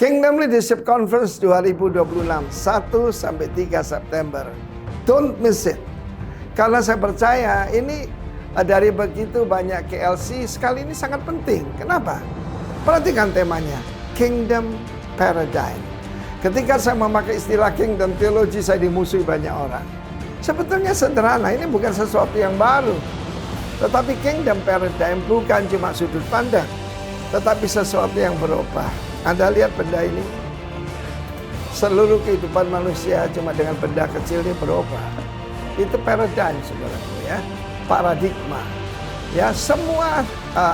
Kingdom Leadership Conference 2026, 1-3 September. Don't miss it. Karena saya percaya ini dari begitu banyak KLC, sekali ini sangat penting. Kenapa? Perhatikan temanya, Kingdom Paradigm. Ketika saya memakai istilah Kingdom Theology, saya dimusuhi banyak orang. Sebetulnya sederhana, ini bukan sesuatu yang baru. Tetapi Kingdom Paradigm bukan cuma sudut pandang, tetapi sesuatu yang berubah. Anda lihat benda ini, seluruh kehidupan manusia cuma dengan benda kecil ini berubah. Itu paradigm, saudaraku, ya, paradigma. Ya, semua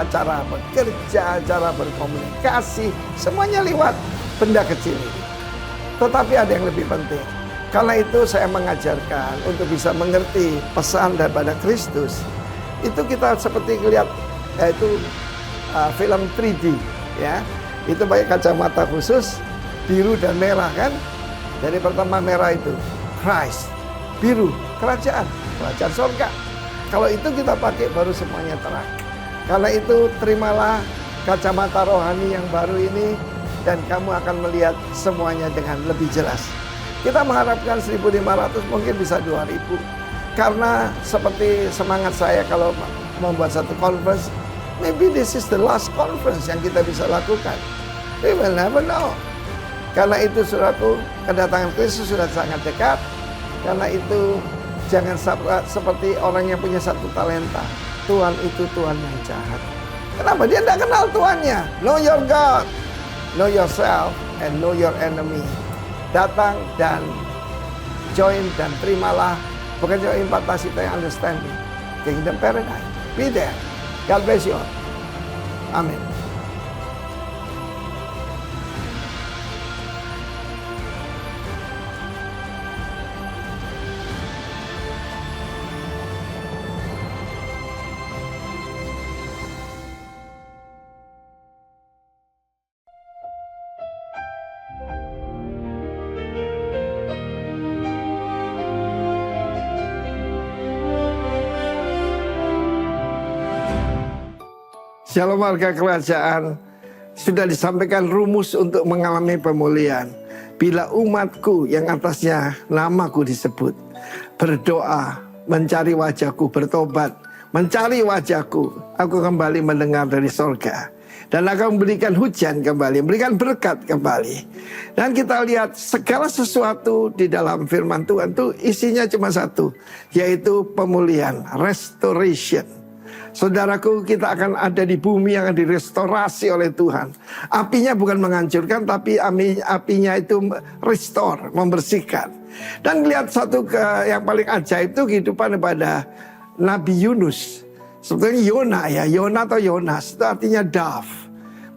cara bekerja, cara berkomunikasi, semuanya lewat benda kecil ini. Tetapi ada yang lebih penting. Karena itu saya mengajarkan untuk bisa mengerti pesan daripada Kristus. Itu kita seperti melihat yaitu film 3D, ya. Itu pakai kacamata khusus, biru dan merah kan. Jadi pertama merah itu Christ, biru kerajaan surga. Kalau itu kita pakai baru semuanya terang. Karena itu terimalah kacamata rohani yang baru ini dan kamu akan melihat semuanya dengan lebih jelas. Kita mengharapkan 1.500, mungkin bisa 2.000. Karena seperti semangat saya kalau membuat satu conference, maybe this is the last conference yang kita bisa lakukan. We will never know. Karena itu saudaraku, kedatangan Kristus sudah sangat dekat. Karena itu jangan seperti orang yang punya satu talenta. Tuhan itu Tuhan yang jahat. Kenapa? Dia tidak kenal Tuhannya. Know your God, know yourself, and know your enemy. Datang dan join dan terimalah. Bukan cuma impartasi, tapi understanding. Kingdom Paradigm. Be there. God bless you all. Amin. Shalom warga kerajaan, sudah disampaikan rumus untuk mengalami pemulihan. Bila umatku yang atasnya namaku disebut, berdoa, mencari wajahku, bertobat, mencari wajahku, aku kembali mendengar dari sorga. Dan akan memberikan hujan kembali, memberikan berkat kembali. Dan kita lihat segala sesuatu di dalam firman Tuhan itu isinya cuma satu, yaitu pemulihan, restoration. Saudaraku, kita akan ada di bumi yang akan direstorasi oleh Tuhan. Apinya bukan menghancurkan, tapi apinya itu restore, membersihkan. Dan lihat satu yang paling ajaib itu kehidupan daripada Nabi Yunus. Sebetulnya Yona, ya, Yona atau Yonas, itu artinya dove.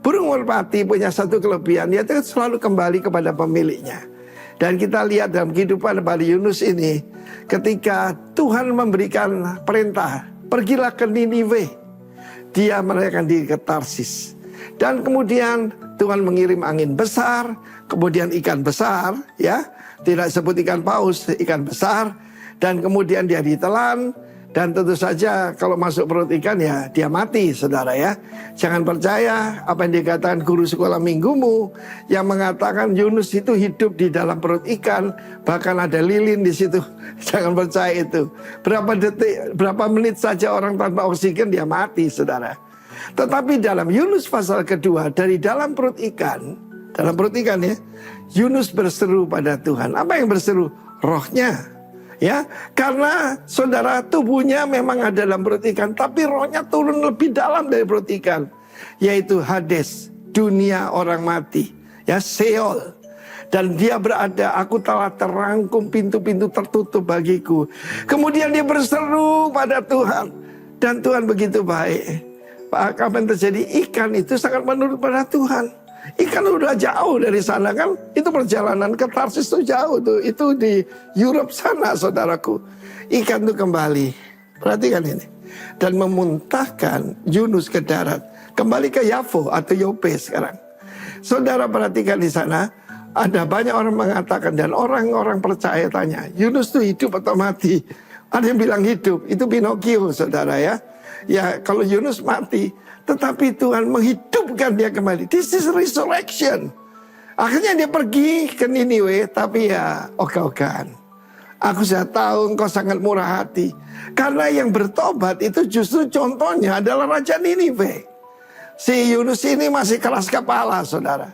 Burung merpati punya satu kelebihan, dia itu selalu kembali kepada pemiliknya. Dan kita lihat dalam kehidupan daripada Yunus ini, ketika Tuhan memberikan perintah, pergilah ke Niniwe. Dia menaikkan diri ke Tarsis. Dan kemudian Tuhan mengirim angin besar, kemudian ikan besar, ya, tidak sebut ikan paus, ikan besar, dan kemudian dia ditelan. Dan tentu saja kalau masuk perut ikan ya dia mati, saudara ya. Jangan percaya apa yang dikatakan guru sekolah minggumu yang mengatakan Yunus itu hidup di dalam perut ikan, bahkan ada lilin di situ. Jangan percaya itu. Berapa detik, berapa menit saja orang tanpa oksigen dia mati, saudara. Tetapi dalam Yunus pasal kedua, dari dalam perut ikan ya, Yunus berseru pada Tuhan. Apa yang berseru? Rohnya. Ya, karena saudara, tubuhnya memang ada dalam perut ikan, tapi rohnya turun lebih dalam dari perut ikan, yaitu Hades, dunia orang mati, ya, Sheol. Dan dia berada, aku telah terangkum pintu-pintu tertutup bagiku. Kemudian dia berseru pada Tuhan, dan Tuhan begitu baik. Apa yang terjadi? Ikan itu sangat menurut pada Tuhan. Ikan udah jauh dari sana kan. Itu perjalanan ke Tarsis itu jauh tuh. Itu di Europe sana, saudaraku. Ikan itu kembali. Perhatikan ini. Dan memuntahkan Yunus ke darat. Kembali ke Yafo atau Yope sekarang. Saudara perhatikan di sana. Ada banyak orang mengatakan. Dan orang-orang percaya tanya. Yunus itu hidup atau mati? Ada yang bilang hidup. Itu Pinocchio, saudara ya. Ya, kalau Yunus mati. Tetapi Tuhan menghidupkan dia kembali. This is resurrection. Akhirnya dia pergi ke Niniwe, tapi ya ogah-ogahan. Aku sudah tahu engkau sangat murah hati. Karena yang bertobat itu justru contohnya adalah Raja Niniwe. Si Yunus ini masih keras kepala, saudara.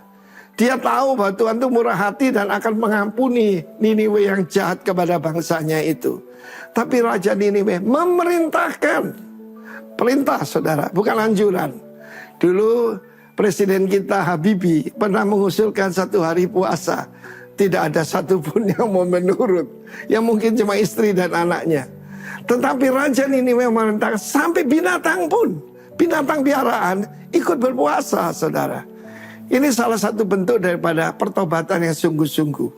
Dia tahu bahwa Tuhan itu murah hati dan akan mengampuni Niniwe yang jahat kepada bangsanya itu. Tapi Raja Niniwe memerintahkan, perintah saudara, bukan anjuran. Dulu Presiden kita Habibie pernah mengusulkan 1 hari puasa. Tidak ada satupun yang mau menurut. Yang mungkin cuma istri dan anaknya. Tetapi Raja Niniwe memerintahkan sampai binatang pun, binatang piaraan ikut berpuasa, saudara. Ini salah satu bentuk daripada pertobatan yang sungguh-sungguh.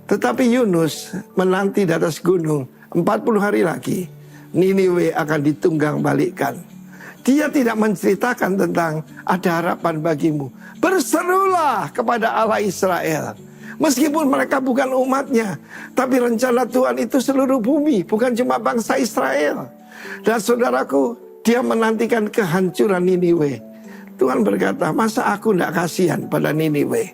Tetapi Yunus menanti di atas gunung 40 hari lagi. Niniwe akan ditunggang balikkan. Dia tidak menceritakan tentang ada harapan bagimu. Berserulah kepada Allah Israel. Meskipun mereka bukan umatnya. Tapi rencana Tuhan itu seluruh bumi. Bukan cuma bangsa Israel. Dan saudaraku, dia menantikan kehancuran Niniwe. Tuhan berkata, masa aku tidak kasihan pada Niniwe.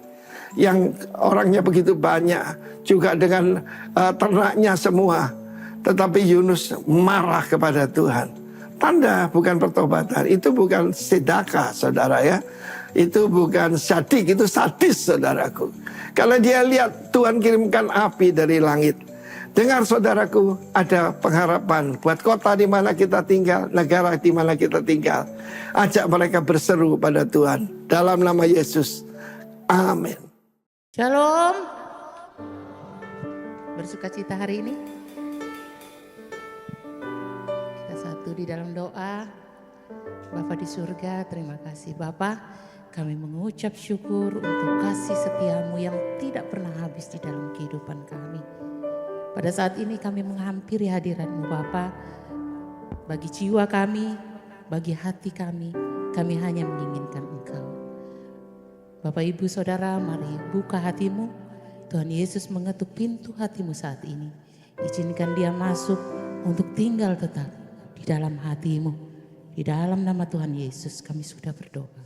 Yang orangnya begitu banyak. Juga dengan ternaknya semua. Tetapi Yunus marah kepada Tuhan. Tanda bukan pertobatan, itu bukan sedekah, saudara ya. Itu bukan sadik, itu sadis, saudaraku. Kalau dia lihat Tuhan kirimkan api dari langit. Dengar saudaraku, ada pengharapan buat kota di mana kita tinggal, negara di mana kita tinggal. Ajak mereka berseru pada Tuhan. Dalam nama Yesus. Amin. Shalom. Bersukacita hari ini. Di dalam doa. Bapa di surga, terima kasih Bapa. Kami mengucap syukur untuk kasih setiamu yang tidak pernah habis di dalam kehidupan kami. Pada saat ini kami menghampiri hadiratmu Bapa. Bagi jiwa kami, bagi hati kami hanya menginginkan Engkau. Bapak Ibu Saudara, mari buka hatimu. Tuhan Yesus mengetuk pintu hatimu saat ini. Izinkan dia masuk untuk tinggal tetap di dalam hatimu. Di dalam nama Tuhan Yesus kami sudah berdoa.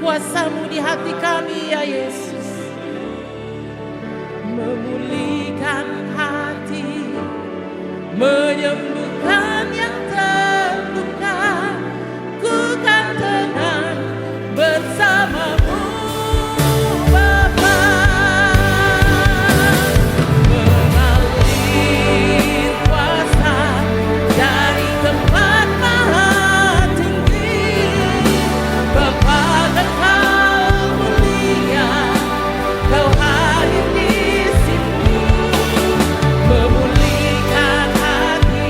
kuasa-Mu di hati kami ya Yesus. Memulihkan hati, menyembuhkan yang terluka, ku kan tenang bersama-Mu Bapa. Mengalir kuasa dari tempat maha tinggi, Bapa Engkau mulia, Kau hadir di sini, memulihkan hati,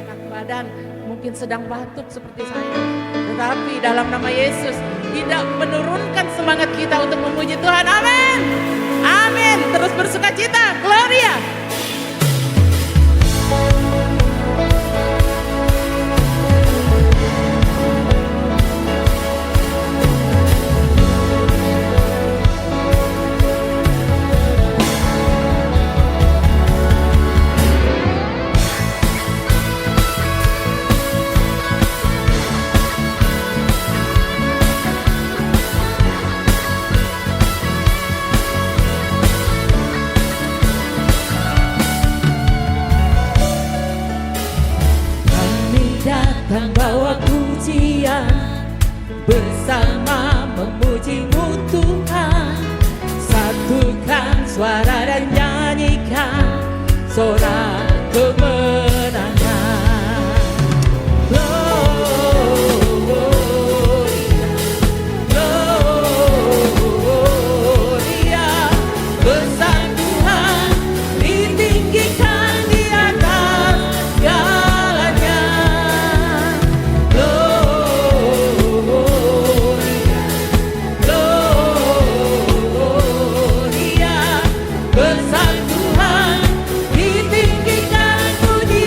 enak badan, mungkin sedang batuk seperti saya. Tetapi dalam nama Yesus tidak menurunkan semangat kita untuk memuji Tuhan. Amin. Amin. Terus bersukacita. Gloria. Dan bawa pujian bersama memuji-Mu Tuhan. Satukan suara dan nyanyikan sorak kemenangan. Gloria, Gloria, besar Tuhan ditinggikan di atas segalanya. Besar Tuhan ditinggikan puji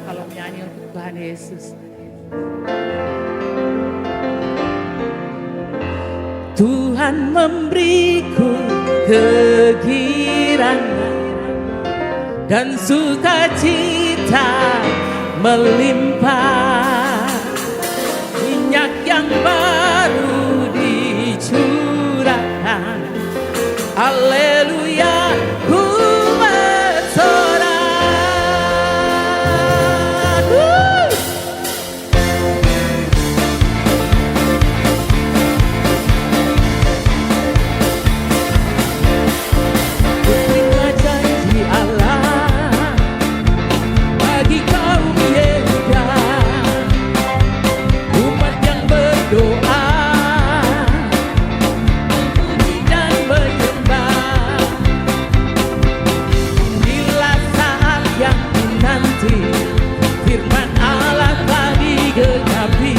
kalau menyanyi untuk Tuhan Yesus. Tuhan memberiku kegirangan dan sukacita melimpah, minyak yang baru dicurahkan, haleluya, ku bersorak. Terima janji Allah bagi kaum Yehuda, umat yang berdoa, memuji dan menyembah. Inilah saat yang dinanti, firman Allah telah digenapi.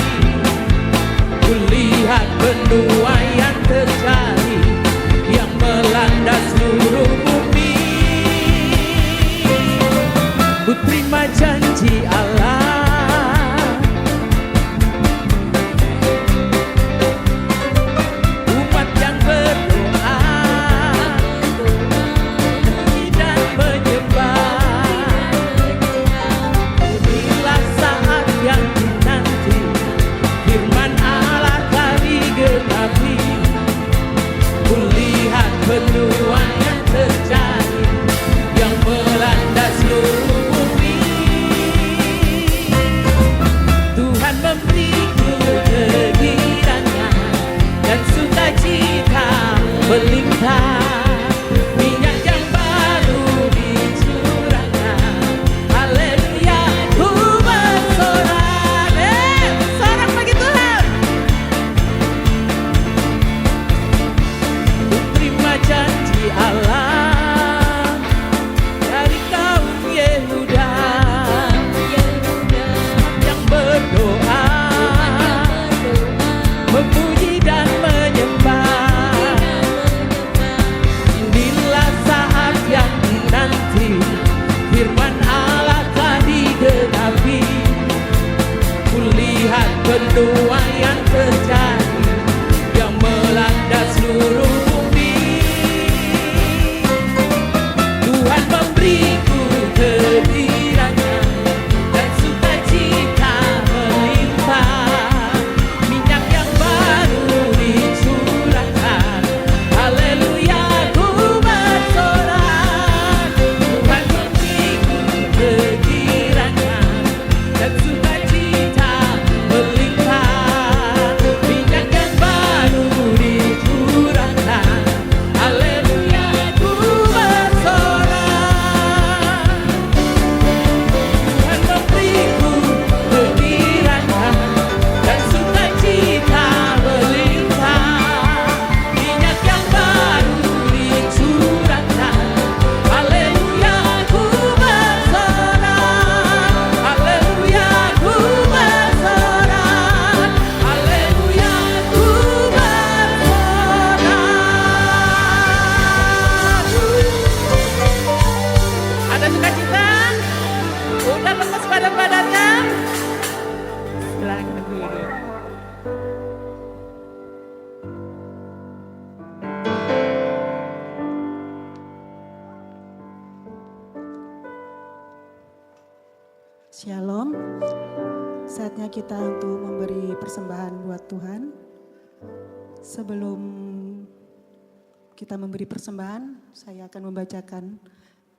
Kulihat penuaian terjadi yang melanda seluruh bumi. Ku terima janji Allah, umat yang berdoa, memuji dan menyembah. Inilah saat yang dinanti, firman Allah telah digenapi. Kulihat penuaian terjadi yang melanda seluruh bumi. Tuhan memberiku kegirangan dan sukacita melimpah, minyak yang baru dicurahkan, haleluya, ku bersorak. Sorak bagi Tuhan. Ku terima janji Allah dari kaum Yehuda yang berdoa, memuji dan menyembah. Inilah saat yang dinanti, firman Allah telah digenapi. Kulihat penuaian terjadi yang melanda seluruh bumi. Tuhan memberiku kegirangan dan sukacita melimpah, minyak yang baru dicurahkan, haleluya, ku bersorak. Tuhan memberiku kegirangan dan sukacita melimpah, minyak yang baru dicurahkan, haleluya, ku bersorak. Tuhan memberiku kegirangan dan sukacita melimpah, minyak yang baru dicurahkan, haleluya, ku bersorak, haleluya, ku bersorak, haleluya, ku bersorak. Ada sukacita? Udah lepas badan-badannya? Silakan dulu. Shalom. Saatnya kita untuk memberi persembahan buat Tuhan. Sebelum kita memberi persembahan, saya akan membacakan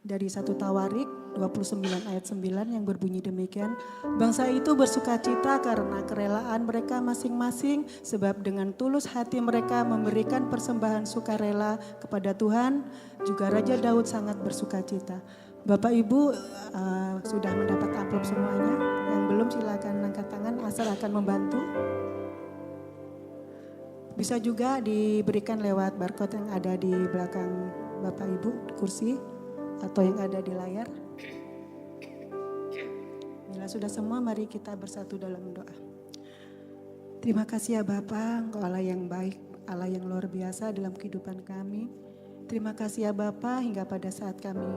dari 1 Tawarik 29 ayat 9 yang berbunyi demikian. Bangsa itu bersukacita karena kerelaan mereka masing-masing, sebab dengan tulus hati mereka memberikan persembahan sukarela kepada Tuhan. Juga Raja Daud sangat bersukacita. Bapak Ibu sudah mendapat amplop semuanya. Yang belum silakan angkat tangan, Asar akan membantu. Bisa juga diberikan lewat barcode yang ada di belakang Bapak Ibu di kursi atau yang ada di layar. Bila sudah semua, mari kita bersatu dalam doa. Terima kasih ya Bapa, Engkau Allah yang baik, Allah yang luar biasa dalam kehidupan kami. Terima kasih ya Bapa, hingga pada saat kami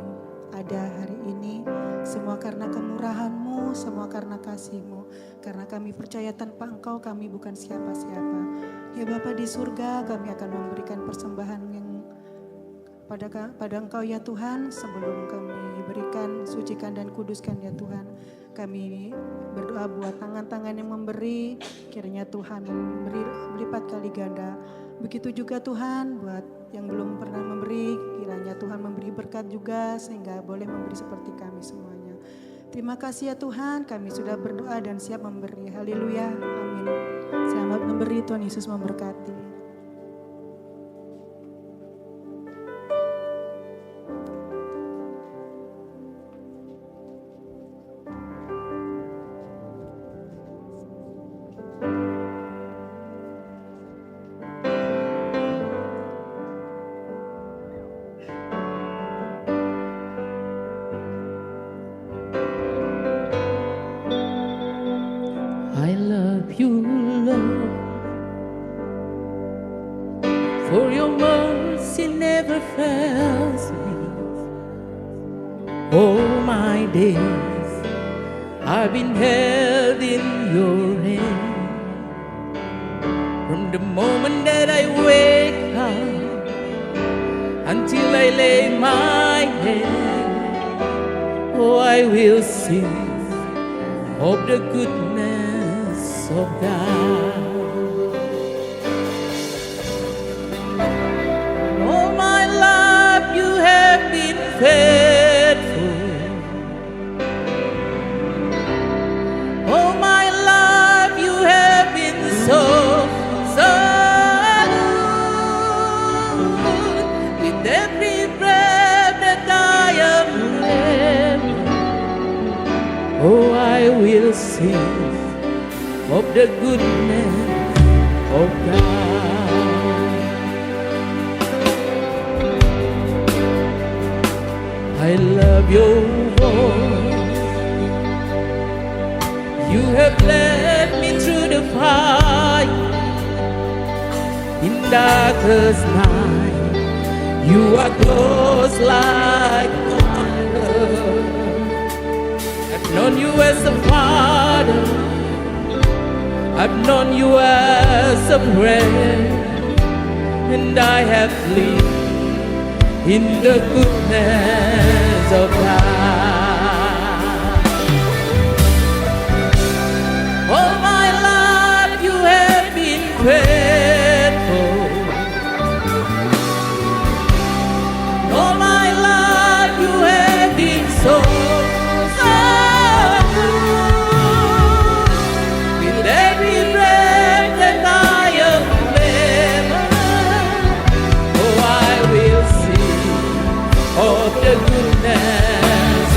ada hari ini, semua karena kemurahan-Mu, kasih-Mu, semua karena kasih-Mu. Karena kami percaya tanpa Engkau kami bukan siapa-siapa. Ya Bapa di surga, kami akan memberikan persembahan yang pada Engkau ya Tuhan. Sebelum kami berikan, sucikan dan kuduskan ya Tuhan. Kami berdoa buat tangan-tangan yang memberi, kiranya Tuhan memberi berlipat kali ganda. Begitu juga Tuhan buat yang belum pernah memberi, kiranya Tuhan memberi berkat juga sehingga boleh memberi seperti kami semuanya. Terima kasih ya Tuhan, kami sudah berdoa dan siap memberi. Haleluya, amin. Selamat memberi, Tuhan Yesus memberkati. I love you, Lord, for your mercy never fails me. All my days I've been held in your hand. From the moment that I wake up until I lay my head, oh, I will sing of the goodness of God. All my life you have been faithful. All my life you have been so good. With every breath that I am able, oh, I will sing of the goodness of God. I love your voice. You have led me through the fire in darkest night. You are close like no other. I've known you as a father, I've known you as a friend, and I have lived in the goodness of God. All my life you have been faithful. All my life you have been so of the goodness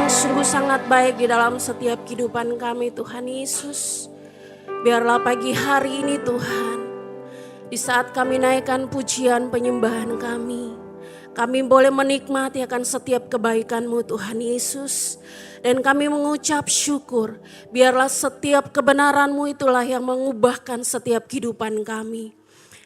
yang sungguh sangat baik di dalam setiap kehidupan kami Tuhan Yesus. Biarlah pagi hari ini Tuhan, di saat kami naikkan pujian penyembahan kami boleh menikmati akan setiap kebaikan-Mu Tuhan Yesus. Dan kami mengucap syukur, biarlah setiap kebenaran-Mu itulah yang mengubahkan setiap kehidupan kami.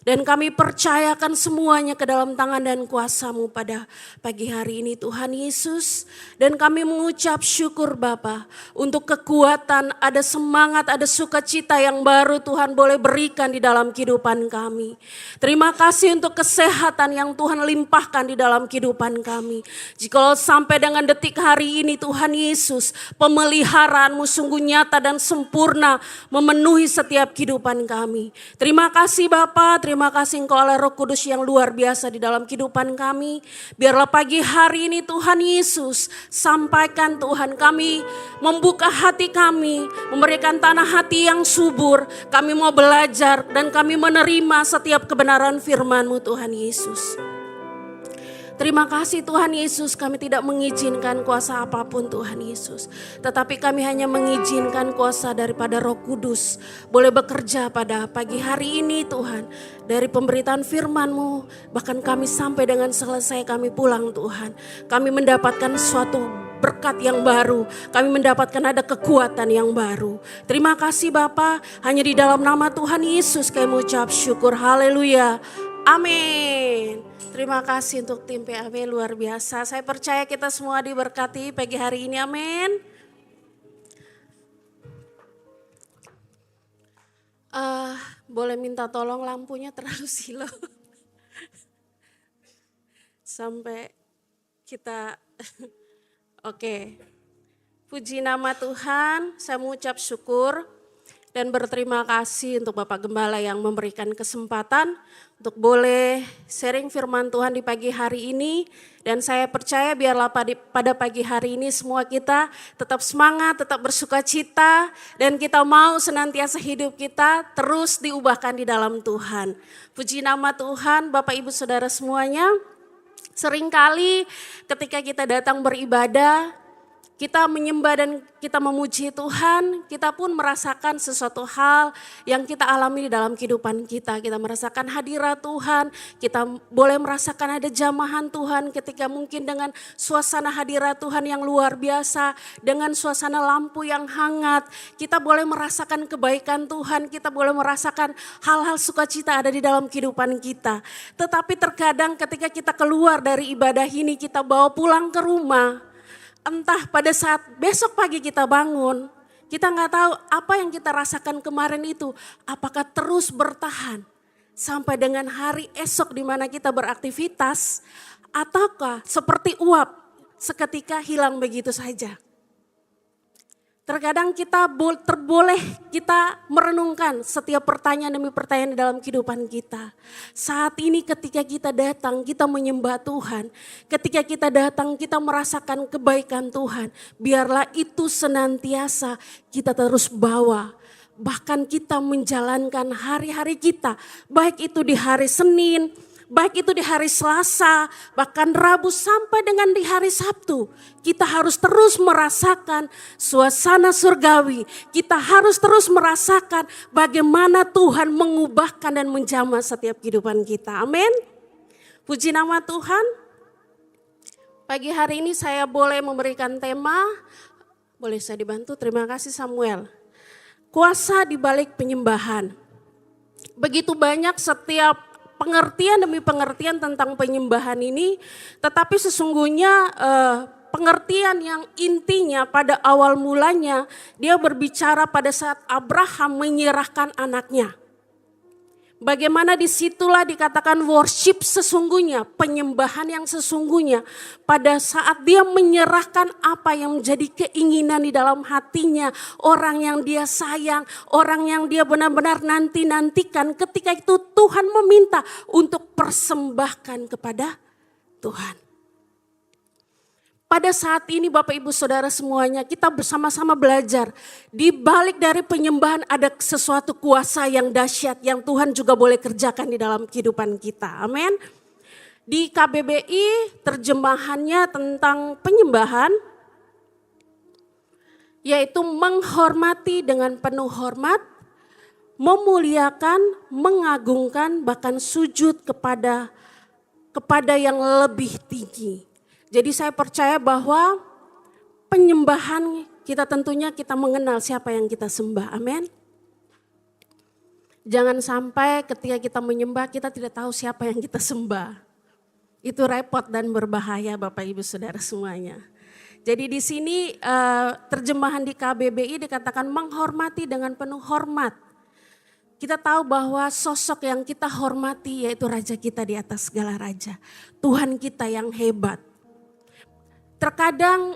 Dan kami percayakan semuanya ke dalam tangan dan kuasa-Mu pada pagi hari ini Tuhan Yesus. Dan kami mengucap syukur Bapa untuk kekuatan, ada semangat, ada sukacita yang baru Tuhan boleh berikan di dalam kehidupan kami. Terima kasih untuk kesehatan yang Tuhan limpahkan di dalam kehidupan kami. Jikalau sampai dengan detik hari ini Tuhan Yesus, pemeliharaan-Mu sungguh nyata dan sempurna memenuhi setiap kehidupan kami. Terima kasih Bapa, terima kasih Engkau oleh Roh Kudus yang luar biasa di dalam kehidupan kami. Biarlah pagi hari ini Tuhan Yesus sampaikan Tuhan, kami membuka hati kami, memberikan tanah hati yang subur. Kami mau belajar dan kami menerima setiap kebenaran firman-Mu Tuhan Yesus. Terima kasih Tuhan Yesus, kami tidak mengizinkan kuasa apapun Tuhan Yesus. Tetapi kami hanya mengizinkan kuasa daripada Roh Kudus boleh bekerja pada pagi hari ini Tuhan. Dari pemberitaan firman-Mu, bahkan kami sampai dengan selesai kami pulang Tuhan. Kami mendapatkan suatu berkat yang baru, kami mendapatkan ada kekuatan yang baru. Terima kasih Bapa, hanya di dalam nama Tuhan Yesus kami mengucap syukur, haleluya, amin. Terima kasih untuk tim PAB luar biasa. Saya percaya kita semua diberkati pagi hari ini, amin. Boleh minta tolong lampunya terlalu silau. Sampai kita, oke. Puji nama Tuhan, saya mengucap syukur dan berterima kasih untuk Bapak Gembala yang memberikan kesempatan untuk boleh sharing firman Tuhan di pagi hari ini. Dan saya percaya biarlah pada pagi hari ini semua kita tetap semangat, tetap bersuka cita. Dan kita mau senantiasa hidup kita terus diubahkan di dalam Tuhan. Puji nama Tuhan, Bapak Ibu Saudara semuanya. Seringkali ketika kita datang beribadah, kita menyembah dan kita memuji Tuhan, kita pun merasakan sesuatu hal yang kita alami di dalam kehidupan kita. Kita merasakan hadirat Tuhan, kita boleh merasakan ada jamahan Tuhan ketika mungkin dengan suasana hadirat Tuhan yang luar biasa, dengan suasana lampu yang hangat, kita boleh merasakan kebaikan Tuhan, kita boleh merasakan hal-hal sukacita ada di dalam kehidupan kita. Tetapi terkadang ketika kita keluar dari ibadah ini, kita bawa pulang ke rumah, entah pada saat besok pagi kita bangun, kita nggak tahu apa yang kita rasakan kemarin itu, apakah terus bertahan sampai dengan hari esok di mana kita beraktivitas, ataukah seperti uap seketika hilang begitu saja. Terkadang kita terboleh kita merenungkan setiap pertanyaan demi pertanyaan di dalam kehidupan kita. Saat ini ketika kita datang, kita menyembah Tuhan. Ketika kita datang, kita merasakan kebaikan Tuhan. Biarlah itu senantiasa kita terus bawa. Bahkan kita menjalankan hari-hari kita, baik itu di hari Senin, baik itu di hari Selasa, bahkan Rabu sampai dengan di hari Sabtu. Kita harus terus merasakan suasana surgawi. Kita harus terus merasakan bagaimana Tuhan mengubahkan dan menjamah setiap kehidupan kita. Amin. Puji nama Tuhan. Pagi hari ini saya boleh memberikan tema. Boleh saya dibantu? Terima kasih Samuel. Kuasa di balik penyembahan. Begitu banyak setiap pengertian demi pengertian tentang penyembahan ini, tetapi sesungguhnya pengertian yang intinya pada awal mulanya dia berbicara pada saat Abraham menyerahkan anaknya. Bagaimana disitulah dikatakan worship sesungguhnya, penyembahan yang sesungguhnya. Pada saat dia menyerahkan apa yang menjadi keinginan di dalam hatinya, orang yang dia sayang, orang yang dia benar-benar nanti-nantikan, ketika itu Tuhan meminta untuk persembahkan kepada Tuhan. Pada saat ini Bapak Ibu Saudara semuanya kita bersama-sama belajar. Di balik dari penyembahan ada sesuatu kuasa yang dahsyat yang Tuhan juga boleh kerjakan di dalam kehidupan kita. Amin. Di KBBI terjemahannya tentang penyembahan. yaitu menghormati dengan penuh hormat, memuliakan, mengagungkan, bahkan sujud kepada yang lebih tinggi. Jadi saya percaya bahwa penyembahan kita tentunya kita mengenal siapa yang kita sembah. Amin. Jangan sampai ketika kita menyembah kita tidak tahu siapa yang kita sembah. Itu repot dan berbahaya Bapak Ibu Saudara semuanya. Jadi di sini terjemahan di KBBI dikatakan menghormati dengan penuh hormat. Kita tahu bahwa sosok yang kita hormati yaitu Raja kita di atas segala raja. Tuhan kita yang hebat. Terkadang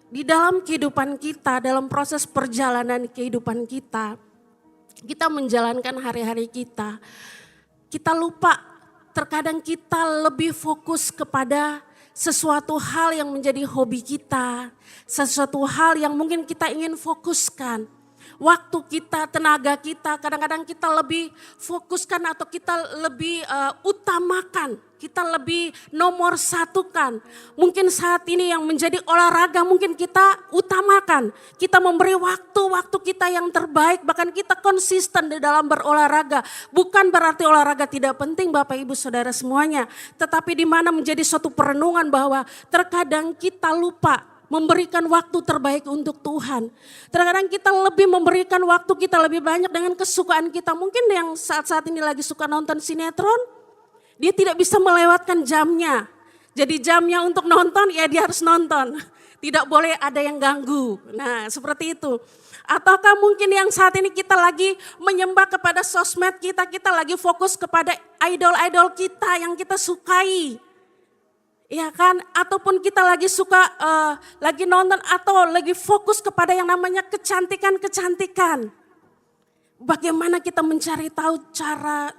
di dalam kehidupan kita, dalam proses perjalanan kehidupan kita menjalankan hari-hari kita lupa, terkadang kita lebih fokus kepada sesuatu hal yang menjadi hobi kita, sesuatu hal yang mungkin kita ingin fokuskan. Waktu kita, tenaga kita, kadang-kadang kita lebih fokuskan atau kita lebih utamakan, kita lebih nomor satukan. Mungkin saat ini yang menjadi olahraga mungkin kita utamakan. Kita memberi waktu kita yang terbaik, bahkan kita konsisten di dalam berolahraga. Bukan berarti olahraga tidak penting Bapak Ibu Saudara semuanya. Tetapi di mana menjadi suatu perenungan bahwa terkadang kita lupa memberikan waktu terbaik untuk Tuhan. Terkadang kita lebih memberikan waktu kita lebih banyak dengan kesukaan kita. Mungkin yang saat-saat ini lagi suka nonton sinetron, dia tidak bisa melewatkan jamnya. Jadi jamnya untuk nonton, ya dia harus nonton. Tidak boleh ada yang ganggu. Nah seperti itu. Ataukah mungkin yang saat ini kita lagi menyembah kepada sosmed kita lagi fokus kepada idol-idol kita yang kita sukai. Ya kan, ataupun kita lagi suka, lagi nonton atau lagi fokus kepada yang namanya kecantikan. Bagaimana kita mencari tahu cara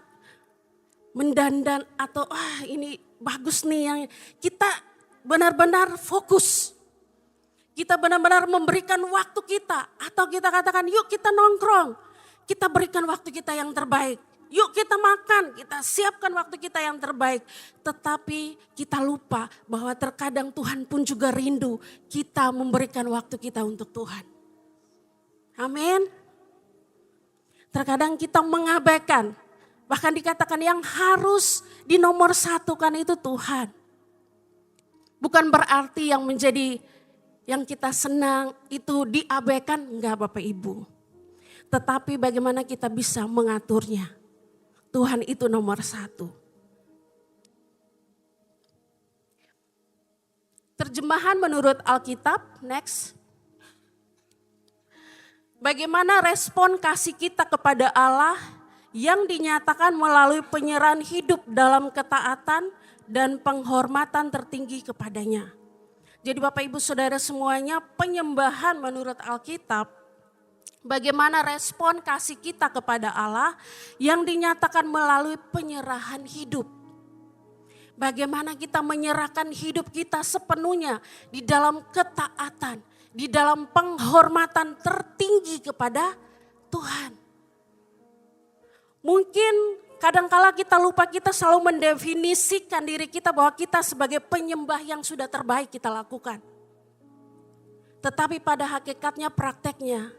mendandan atau ini bagus nih yang kita benar-benar fokus. Kita benar-benar memberikan waktu kita atau kita katakan yuk kita nongkrong, kita berikan waktu kita yang terbaik. Yuk kita makan, kita siapkan waktu kita yang terbaik. Tetapi kita lupa bahwa terkadang Tuhan pun juga rindu kita memberikan waktu kita untuk Tuhan. Amin. Terkadang kita mengabaikan, bahkan dikatakan yang harus dinomorsatukan itu Tuhan. Bukan berarti yang menjadi yang kita senang itu diabaikan, enggak Bapak Ibu. Tetapi bagaimana kita bisa mengaturnya. Tuhan itu nomor satu. Terjemahan menurut Alkitab, next. Bagaimana respon kasih kita kepada Allah yang dinyatakan melalui penyerahan hidup dalam ketaatan dan penghormatan tertinggi kepadanya. Jadi Bapak Ibu Saudara semuanya, penyembahan menurut Alkitab, bagaimana respon kasih kita kepada Allah yang dinyatakan melalui penyerahan hidup. Bagaimana kita menyerahkan hidup kita sepenuhnya di dalam ketaatan, di dalam penghormatan tertinggi kepada Tuhan. Mungkin kadangkala kita lupa, kita selalu mendefinisikan diri kita bahwa kita sebagai penyembah yang sudah terbaik kita lakukan. Tetapi pada hakikatnya prakteknya,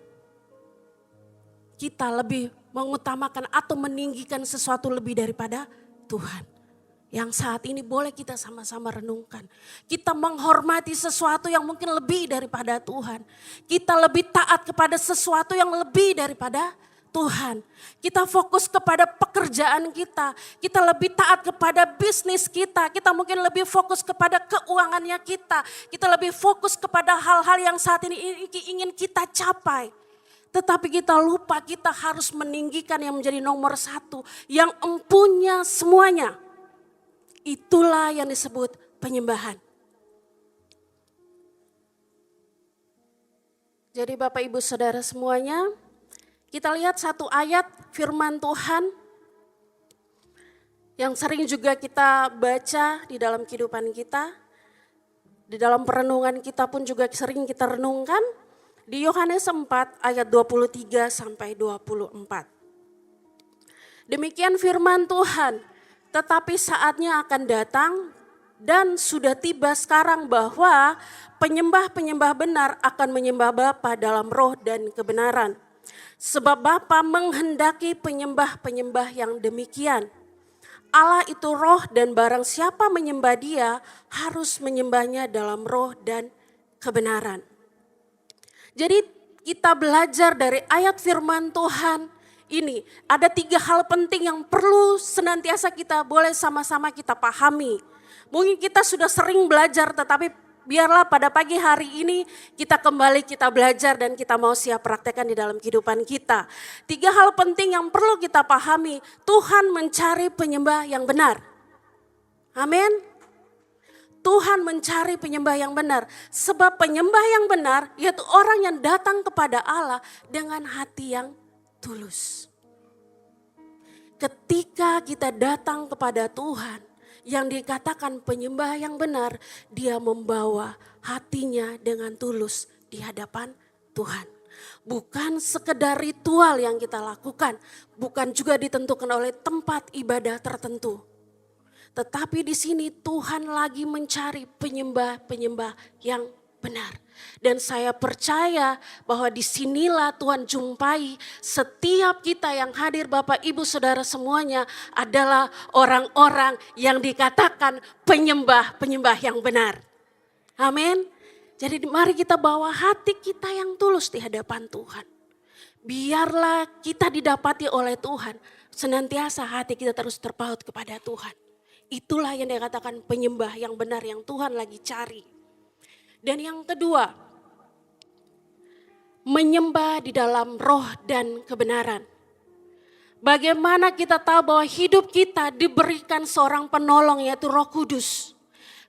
kita lebih mengutamakan atau meninggikan sesuatu lebih daripada Tuhan. Yang saat ini boleh kita sama-sama renungkan. Kita menghormati sesuatu yang mungkin lebih daripada Tuhan. Kita lebih taat kepada sesuatu yang lebih daripada Tuhan. Kita fokus kepada pekerjaan kita. Kita lebih taat kepada bisnis kita. Kita mungkin lebih fokus kepada keuangannya kita. Kita lebih fokus kepada hal-hal yang saat ini ingin kita capai. Tetapi kita lupa kita harus meninggikan yang menjadi nomor satu. Yang empunya semuanya. Itulah yang disebut penyembahan. Jadi Bapak Ibu Saudara semuanya, kita lihat satu ayat firman Tuhan yang sering juga kita baca di dalam kehidupan kita. Di dalam perenungan kita pun juga sering kita renungkan. Di Yohanes 4 ayat 23 sampai 24. Demikian firman Tuhan, tetapi saatnya akan datang dan sudah tiba sekarang bahwa penyembah-penyembah benar akan menyembah Bapa dalam roh dan kebenaran. Sebab Bapa menghendaki penyembah-penyembah yang demikian. Allah itu roh dan barang siapa menyembah Dia harus menyembahnya dalam roh dan kebenaran. Jadi kita belajar dari ayat firman Tuhan ini. Ada 3 hal penting yang perlu senantiasa kita boleh sama-sama kita pahami. Mungkin kita sudah sering belajar, tetapi biarlah pada pagi hari ini kita kembali kita belajar dan kita mau siap praktekkan di dalam kehidupan kita. 3 hal penting yang perlu kita pahami. Tuhan mencari penyembah yang benar. Amin. Tuhan mencari penyembah yang benar. Sebab penyembah yang benar yaitu orang yang datang kepada Allah dengan hati yang tulus. Ketika kita datang kepada Tuhan, yang dikatakan penyembah yang benar, dia membawa hatinya dengan tulus di hadapan Tuhan. Bukan sekedar ritual yang kita lakukan, bukan juga ditentukan oleh tempat ibadah tertentu. Tetapi di sini Tuhan lagi mencari penyembah-penyembah yang benar. Dan saya percaya bahwa disinilah Tuhan jumpai setiap kita yang hadir Bapak Ibu Saudara semuanya adalah orang-orang yang dikatakan penyembah-penyembah yang benar. Amin. Jadi mari kita bawa hati kita yang tulus di hadapan Tuhan. Biarlah kita didapati oleh Tuhan. Senantiasa hati kita terus terpaut kepada Tuhan. Itulah yang dikatakan penyembah yang benar yang Tuhan lagi cari. Dan yang kedua, menyembah di dalam roh dan kebenaran. Bagaimana kita tahu bahwa hidup kita diberikan seorang penolong yaitu Roh Kudus.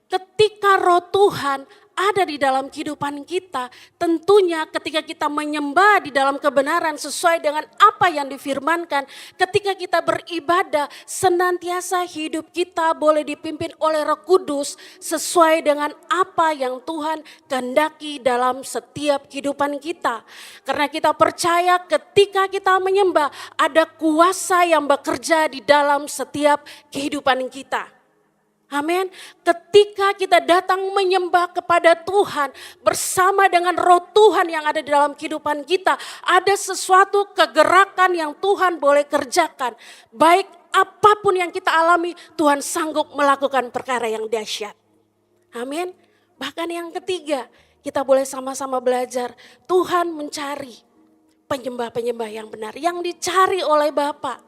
Ketika Roh Tuhan ada di dalam kehidupan kita, tentunya ketika kita menyembah di dalam kebenaran sesuai dengan apa yang difirmankan, ketika kita beribadah, senantiasa hidup kita boleh dipimpin oleh Roh Kudus sesuai dengan apa yang Tuhan kehendaki dalam setiap kehidupan kita. Karena kita percaya ketika kita menyembah, ada kuasa yang bekerja di dalam setiap kehidupan kita. Amin. Ketika kita datang menyembah kepada Tuhan bersama dengan Roh Tuhan yang ada di dalam kehidupan kita, ada sesuatu kegerakan yang Tuhan boleh kerjakan. Baik apapun yang kita alami, Tuhan sanggup melakukan perkara yang dahsyat. Amin. Bahkan yang ketiga, kita boleh sama-sama belajar. Tuhan mencari penyembah-penyembah yang benar, yang dicari oleh Bapa.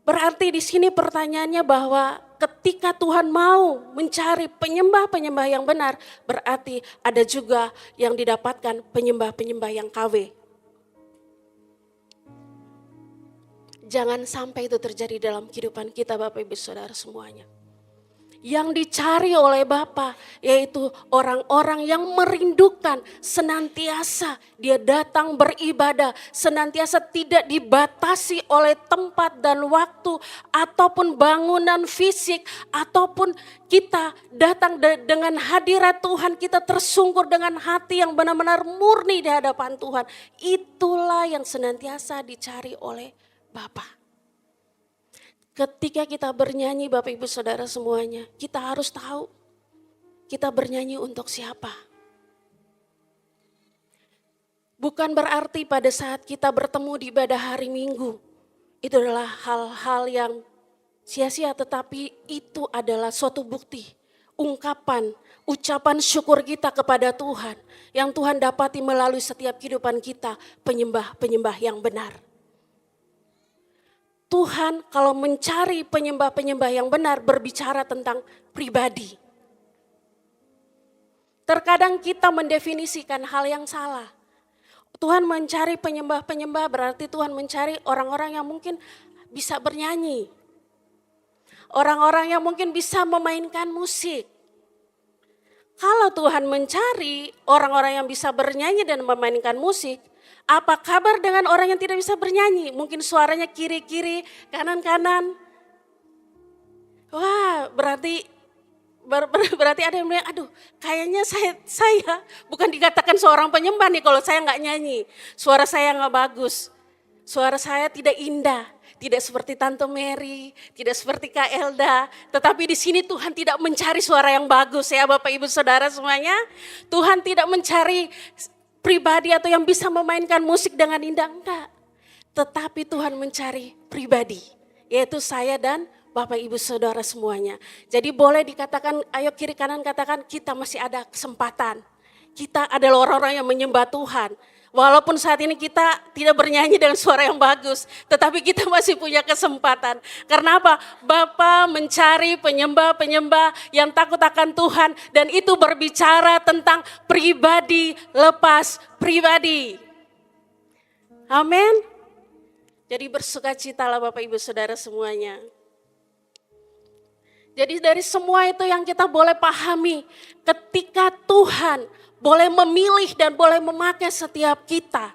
Berarti di sini pertanyaannya bahwa ketika Tuhan mau mencari penyembah-penyembah yang benar, berarti ada juga yang didapatkan penyembah-penyembah yang KW. Jangan sampai itu terjadi dalam kehidupan kita Bapak Ibu Saudara semuanya. Yang dicari oleh Bapa yaitu orang-orang yang merindukan senantiasa dia datang beribadah, senantiasa tidak dibatasi oleh tempat dan waktu ataupun bangunan fisik ataupun kita datang dengan hadirat Tuhan, kita tersungkur dengan hati yang benar-benar murni di hadapan Tuhan. Itulah yang senantiasa dicari oleh Bapa. Ketika kita bernyanyi Bapak Ibu Saudara semuanya, kita harus tahu kita bernyanyi untuk siapa. Bukan berarti pada saat kita bertemu di ibadah hari Minggu, itu adalah hal-hal yang sia-sia, tetapi itu adalah suatu bukti, ungkapan, ucapan syukur kita kepada Tuhan, yang Tuhan dapati melalui setiap kehidupan kita, penyembah-penyembah yang benar. Tuhan kalau mencari penyembah-penyembah yang benar berbicara tentang pribadi. Terkadang kita mendefinisikan hal yang salah. Tuhan mencari penyembah-penyembah berarti Tuhan mencari orang-orang yang mungkin bisa bernyanyi. Orang-orang yang mungkin bisa memainkan musik. Kalau Tuhan mencari orang-orang yang bisa bernyanyi dan memainkan musik, apa kabar dengan orang yang tidak bisa bernyanyi? Mungkin suaranya kiri-kiri, kanan-kanan. Wah, berarti ada yang bilang, aduh kayaknya saya bukan dikatakan seorang penyembah nih kalau saya nggak nyanyi. Suara saya nggak bagus, suara saya tidak indah. tidak seperti Tante Mary, tidak seperti Kak Elda. Tetapi di sini Tuhan tidak mencari suara yang bagus ya Bapak Ibu Saudara semuanya. Tuhan tidak mencari pribadi atau yang bisa memainkan musik dengan indah, enggak. Tetapi Tuhan mencari pribadi, yaitu saya dan Bapak Ibu Saudara semuanya. Jadi boleh dikatakan, ayo kiri kanan katakan, kita masih ada kesempatan. Kita adalah orang-orang yang menyembah Tuhan. Walaupun saat ini kita tidak bernyanyi dengan suara yang bagus, tetapi kita masih punya kesempatan. Karena apa? Bapa mencari penyembah-penyembah yang takut akan Tuhan, dan itu berbicara tentang pribadi lepas pribadi. Amin. Jadi bersukacitalah Bapak Ibu Saudara semuanya. Jadi dari semua itu yang kita boleh pahami, ketika Tuhan boleh memilih dan boleh memakai setiap kita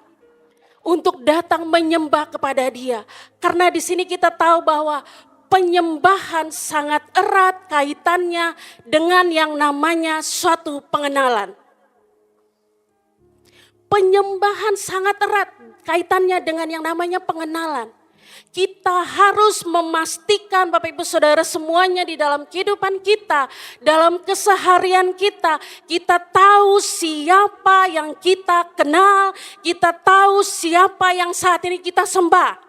untuk datang menyembah kepada Dia. Karena di sini kita tahu bahwa penyembahan sangat erat kaitannya dengan yang namanya suatu pengenalan. Penyembahan sangat erat kaitannya dengan yang namanya pengenalan. Kita harus memastikan Bapak Ibu Saudara semuanya di dalam kehidupan kita, dalam keseharian kita, kita tahu siapa yang kita kenal, kita tahu siapa yang saat ini kita sembah.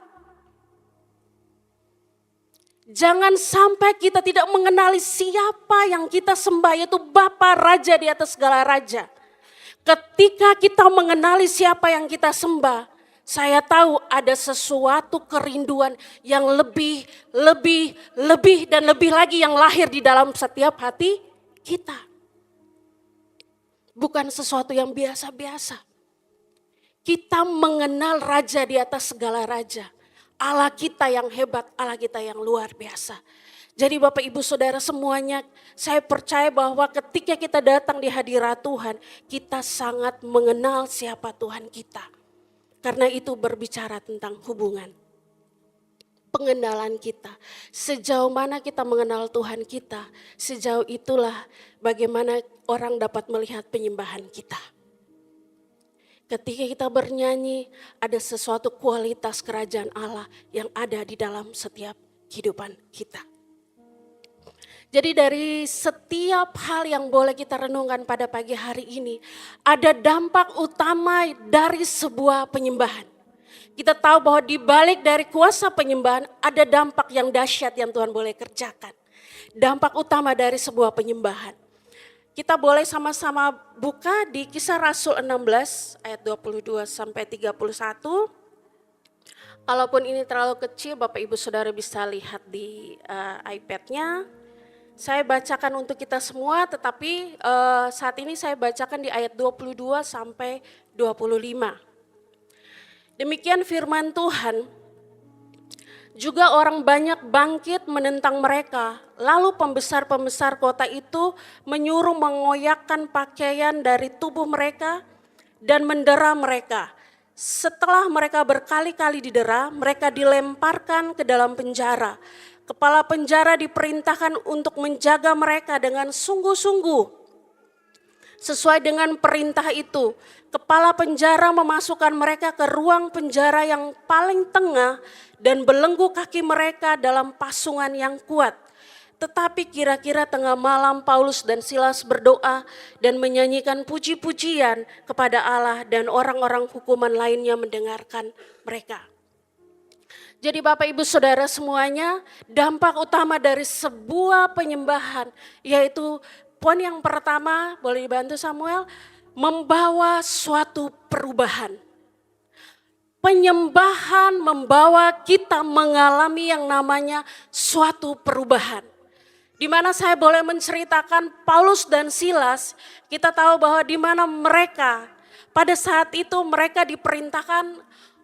Jangan sampai kita tidak mengenali siapa yang kita sembah, yaitu Bapa Raja di atas segala raja. Ketika kita mengenali siapa yang kita sembah, saya tahu ada sesuatu kerinduan yang lebih dan lebih lagi yang lahir di dalam setiap hati kita. Bukan sesuatu yang biasa-biasa. Kita mengenal Raja di atas segala raja. Allah kita yang hebat, Allah kita yang luar biasa. Jadi Bapak Ibu Saudara semuanya, saya percaya bahwa ketika kita datang di hadirat Tuhan, kita sangat mengenal siapa Tuhan kita. Karena itu berbicara tentang hubungan, pengenalan kita. Sejauh mana kita mengenal Tuhan kita, sejauh itulah bagaimana orang dapat melihat penyembahan kita. Ketika kita bernyanyi, ada sesuatu kualitas kerajaan Allah yang ada di dalam setiap kehidupan kita. Jadi dari setiap hal yang boleh kita renungkan pada pagi hari ini, ada dampak utama dari sebuah penyembahan. Kita tahu bahwa di balik dari kuasa penyembahan ada dampak yang dahsyat yang Tuhan boleh kerjakan. Dampak utama dari sebuah penyembahan. Kita boleh sama-sama buka di Kisah Rasul 16 ayat 22 sampai 31. Kalaupun ini terlalu kecil, Bapak Ibu Saudara bisa lihat di iPad-nya. Saya bacakan untuk kita semua, tetapi saat ini saya bacakan di ayat 22 sampai 25. Demikian firman Tuhan, juga orang banyak bangkit menentang mereka, lalu pembesar-pembesar kota itu menyuruh mengoyakkan pakaian dari tubuh mereka dan mendera mereka. Setelah mereka berkali-kali didera, mereka dilemparkan ke dalam penjara. Kepala penjara diperintahkan untuk menjaga mereka dengan sungguh-sungguh. Sesuai dengan perintah itu, kepala penjara memasukkan mereka ke ruang penjara yang paling tengah dan belenggu kaki mereka dalam pasungan yang kuat. Tetapi kira-kira tengah malam Paulus dan Silas berdoa dan menyanyikan puji-pujian kepada Allah, dan orang-orang hukuman lainnya mendengarkan mereka. Jadi Bapak Ibu Saudara semuanya, dampak utama dari sebuah penyembahan, yaitu poin yang pertama, boleh dibantu Samuel, membawa suatu perubahan. Penyembahan membawa kita mengalami yang namanya suatu perubahan. Di mana saya boleh menceritakan Paulus dan Silas, kita tahu bahwa di mana mereka, pada saat itu mereka diperintahkan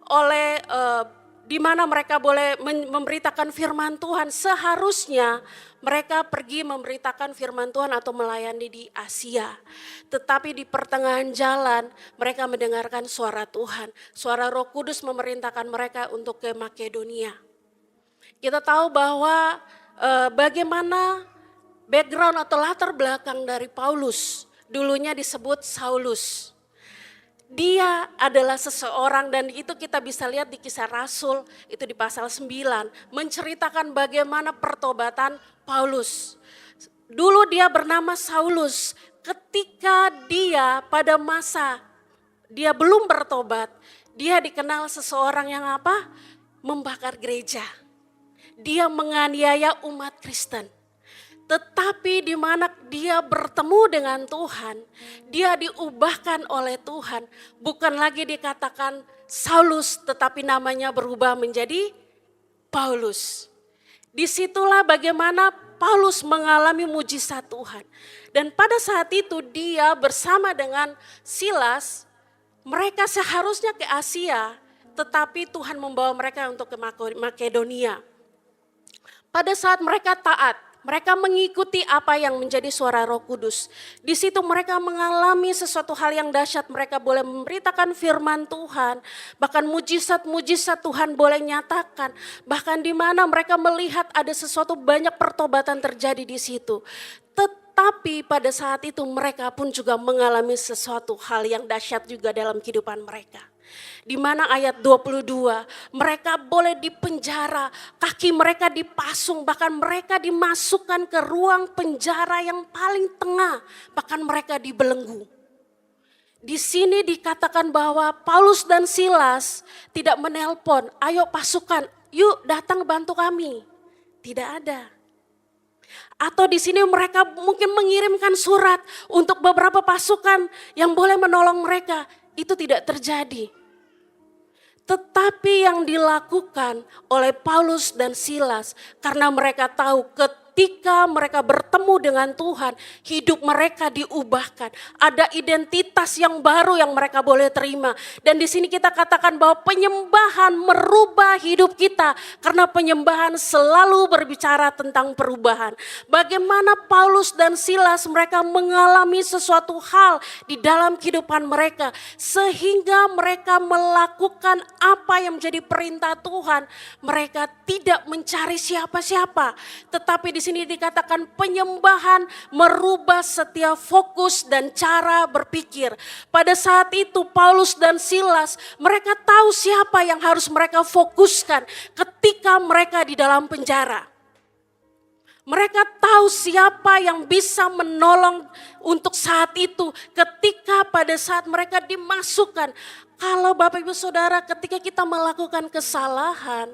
oleh di mana mereka boleh memberitakan firman Tuhan. Seharusnya mereka pergi memberitakan firman Tuhan atau melayani di Asia. Tetapi di pertengahan jalan mereka mendengarkan suara Tuhan. Suara Roh Kudus memerintahkan mereka untuk ke Makedonia. Kita tahu bahwa bagaimana background atau latar belakang dari Paulus. Dulunya disebut Saulus. Dia adalah seseorang, dan itu kita bisa lihat di Kisah Rasul, itu di pasal 9, menceritakan bagaimana pertobatan Paulus. Dulu dia bernama Saulus, ketika dia pada masa dia belum bertobat, dia dikenal seseorang yang apa? Membakar gereja. Dia menganiaya umat Kristen. Tetapi di mana dia bertemu dengan Tuhan, dia diubahkan oleh Tuhan. Bukan lagi dikatakan Saulus, tetapi namanya berubah menjadi Paulus. Disitulah bagaimana Paulus mengalami mujizat Tuhan. Dan pada saat itu dia bersama dengan Silas, mereka seharusnya ke Asia, tetapi Tuhan membawa mereka untuk ke Makedonia. Pada saat mereka taat, mereka mengikuti apa yang menjadi suara Roh Kudus. Di situ mereka mengalami sesuatu hal yang dahsyat. Mereka boleh memberitakan firman Tuhan. Bahkan mujizat-mujizat Tuhan boleh nyatakan. Bahkan di mana mereka melihat ada sesuatu banyak pertobatan terjadi di situ. Tetapi pada saat itu mereka pun juga mengalami sesuatu hal yang dahsyat juga dalam kehidupan mereka. Di mana ayat 22, mereka boleh dipenjara, kaki mereka dipasung, bahkan mereka dimasukkan ke ruang penjara yang paling tengah, bahkan mereka dibelenggu. Di sini dikatakan bahwa Paulus dan Silas tidak menelpon, ayo pasukan, yuk datang bantu kami. Tidak ada. Atau di sini mereka mungkin mengirimkan surat untuk beberapa pasukan yang boleh menolong mereka. Itu tidak terjadi. Tetapi yang dilakukan oleh Paulus dan Silas, karena mereka tahu ketika mereka bertemu dengan Tuhan, hidup mereka diubahkan. Ada identitas yang baru yang mereka boleh terima. Dan di sini kita katakan bahwa penyembahan merubah hidup kita, karena penyembahan selalu berbicara tentang perubahan. Bagaimana Paulus dan Silas mereka mengalami sesuatu hal di dalam kehidupan mereka, sehingga mereka melakukan apa yang menjadi perintah Tuhan. Mereka tidak mencari siapa-siapa, tetapi di sini dikatakan penyembahan merubah setiap fokus dan cara berpikir. Pada saat itu Paulus dan Silas mereka tahu siapa yang harus mereka fokuskan ketika mereka di dalam penjara. Mereka tahu siapa yang bisa menolong untuk saat itu ketika pada saat mereka dimasukkan. Kalau Bapak Ibu Saudara ketika kita melakukan kesalahan,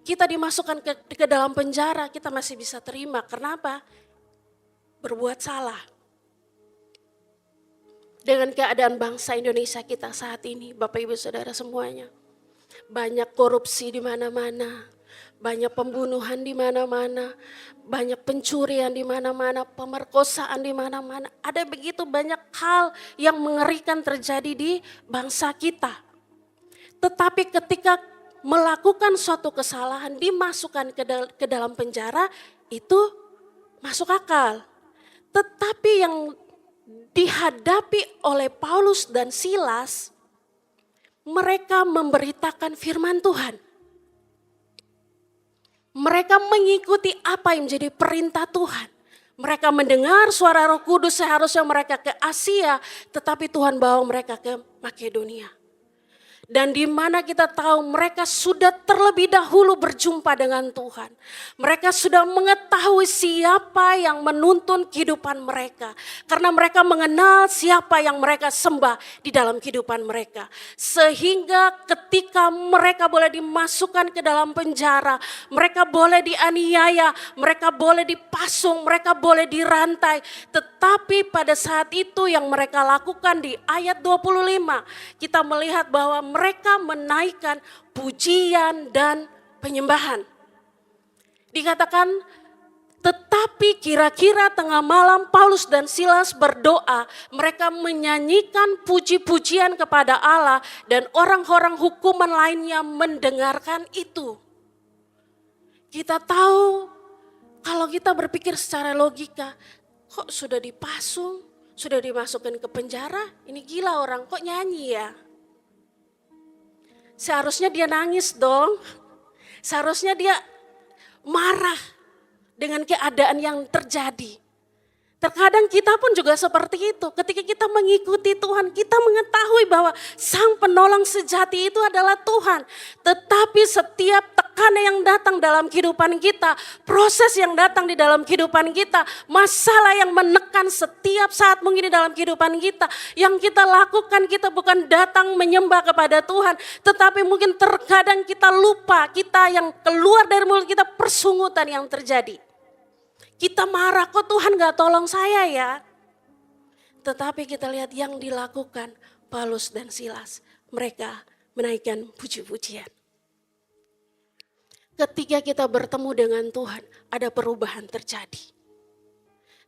kita dimasukkan ke dalam penjara, kita masih bisa terima. Kenapa? Berbuat salah. Dengan keadaan bangsa Indonesia kita saat ini, Bapak Ibu Saudara semuanya. Banyak korupsi di mana-mana, banyak pembunuhan di mana-mana, banyak pencurian di mana-mana, pemerkosaan di mana-mana. Ada begitu banyak hal yang mengerikan terjadi di bangsa kita. Tetapi ketika melakukan suatu kesalahan, dimasukkan ke dalam penjara, itu masuk akal. Tetapi yang dihadapi oleh Paulus dan Silas, mereka memberitakan firman Tuhan. Mereka mengikuti apa yang menjadi perintah Tuhan. Mereka mendengar suara Roh Kudus, seharusnya mereka ke Asia, tetapi Tuhan bawa mereka ke Makedonia. Dan di mana kita tahu mereka sudah terlebih dahulu berjumpa dengan Tuhan. Mereka sudah mengetahui siapa yang menuntun kehidupan mereka. Karena mereka mengenal siapa yang mereka sembah di dalam kehidupan mereka. Sehingga ketika mereka boleh dimasukkan ke dalam penjara, mereka boleh dianiaya, mereka boleh dipasung, mereka boleh dirantai. Tetapi pada saat itu yang mereka lakukan di ayat 25, kita melihat bahwa mereka menaikkan pujian dan penyembahan. Dikatakan, tetapi kira-kira tengah malam Paulus dan Silas berdoa, mereka menyanyikan puji-pujian kepada Allah dan orang-orang hukuman lainnya mendengarkan itu. Kita tahu kalau kita berpikir secara logika, kok sudah dipasung, sudah dimasukkan ke penjara, ini gila orang kok nyanyi ya. Seharusnya dia nangis dong. Seharusnya dia marah dengan keadaan yang terjadi. Terkadang kita pun juga seperti itu. Ketika kita mengikuti Tuhan, kita mengetahui bahwa Sang Penolong sejati itu adalah Tuhan. Tetapi setiap tekanan yang datang dalam kehidupan kita, proses yang datang di dalam kehidupan kita, masalah yang menekan setiap saat mungkin di dalam kehidupan kita, yang kita lakukan, kita bukan datang menyembah kepada Tuhan, tetapi mungkin terkadang kita lupa, kita yang keluar dari mulut kita persungutan yang terjadi. Kita marah, kok Tuhan gak tolong saya ya. Tetapi kita lihat yang dilakukan Paulus dan Silas. Mereka menaikkan puji-pujian. Ketika kita bertemu dengan Tuhan, ada perubahan terjadi.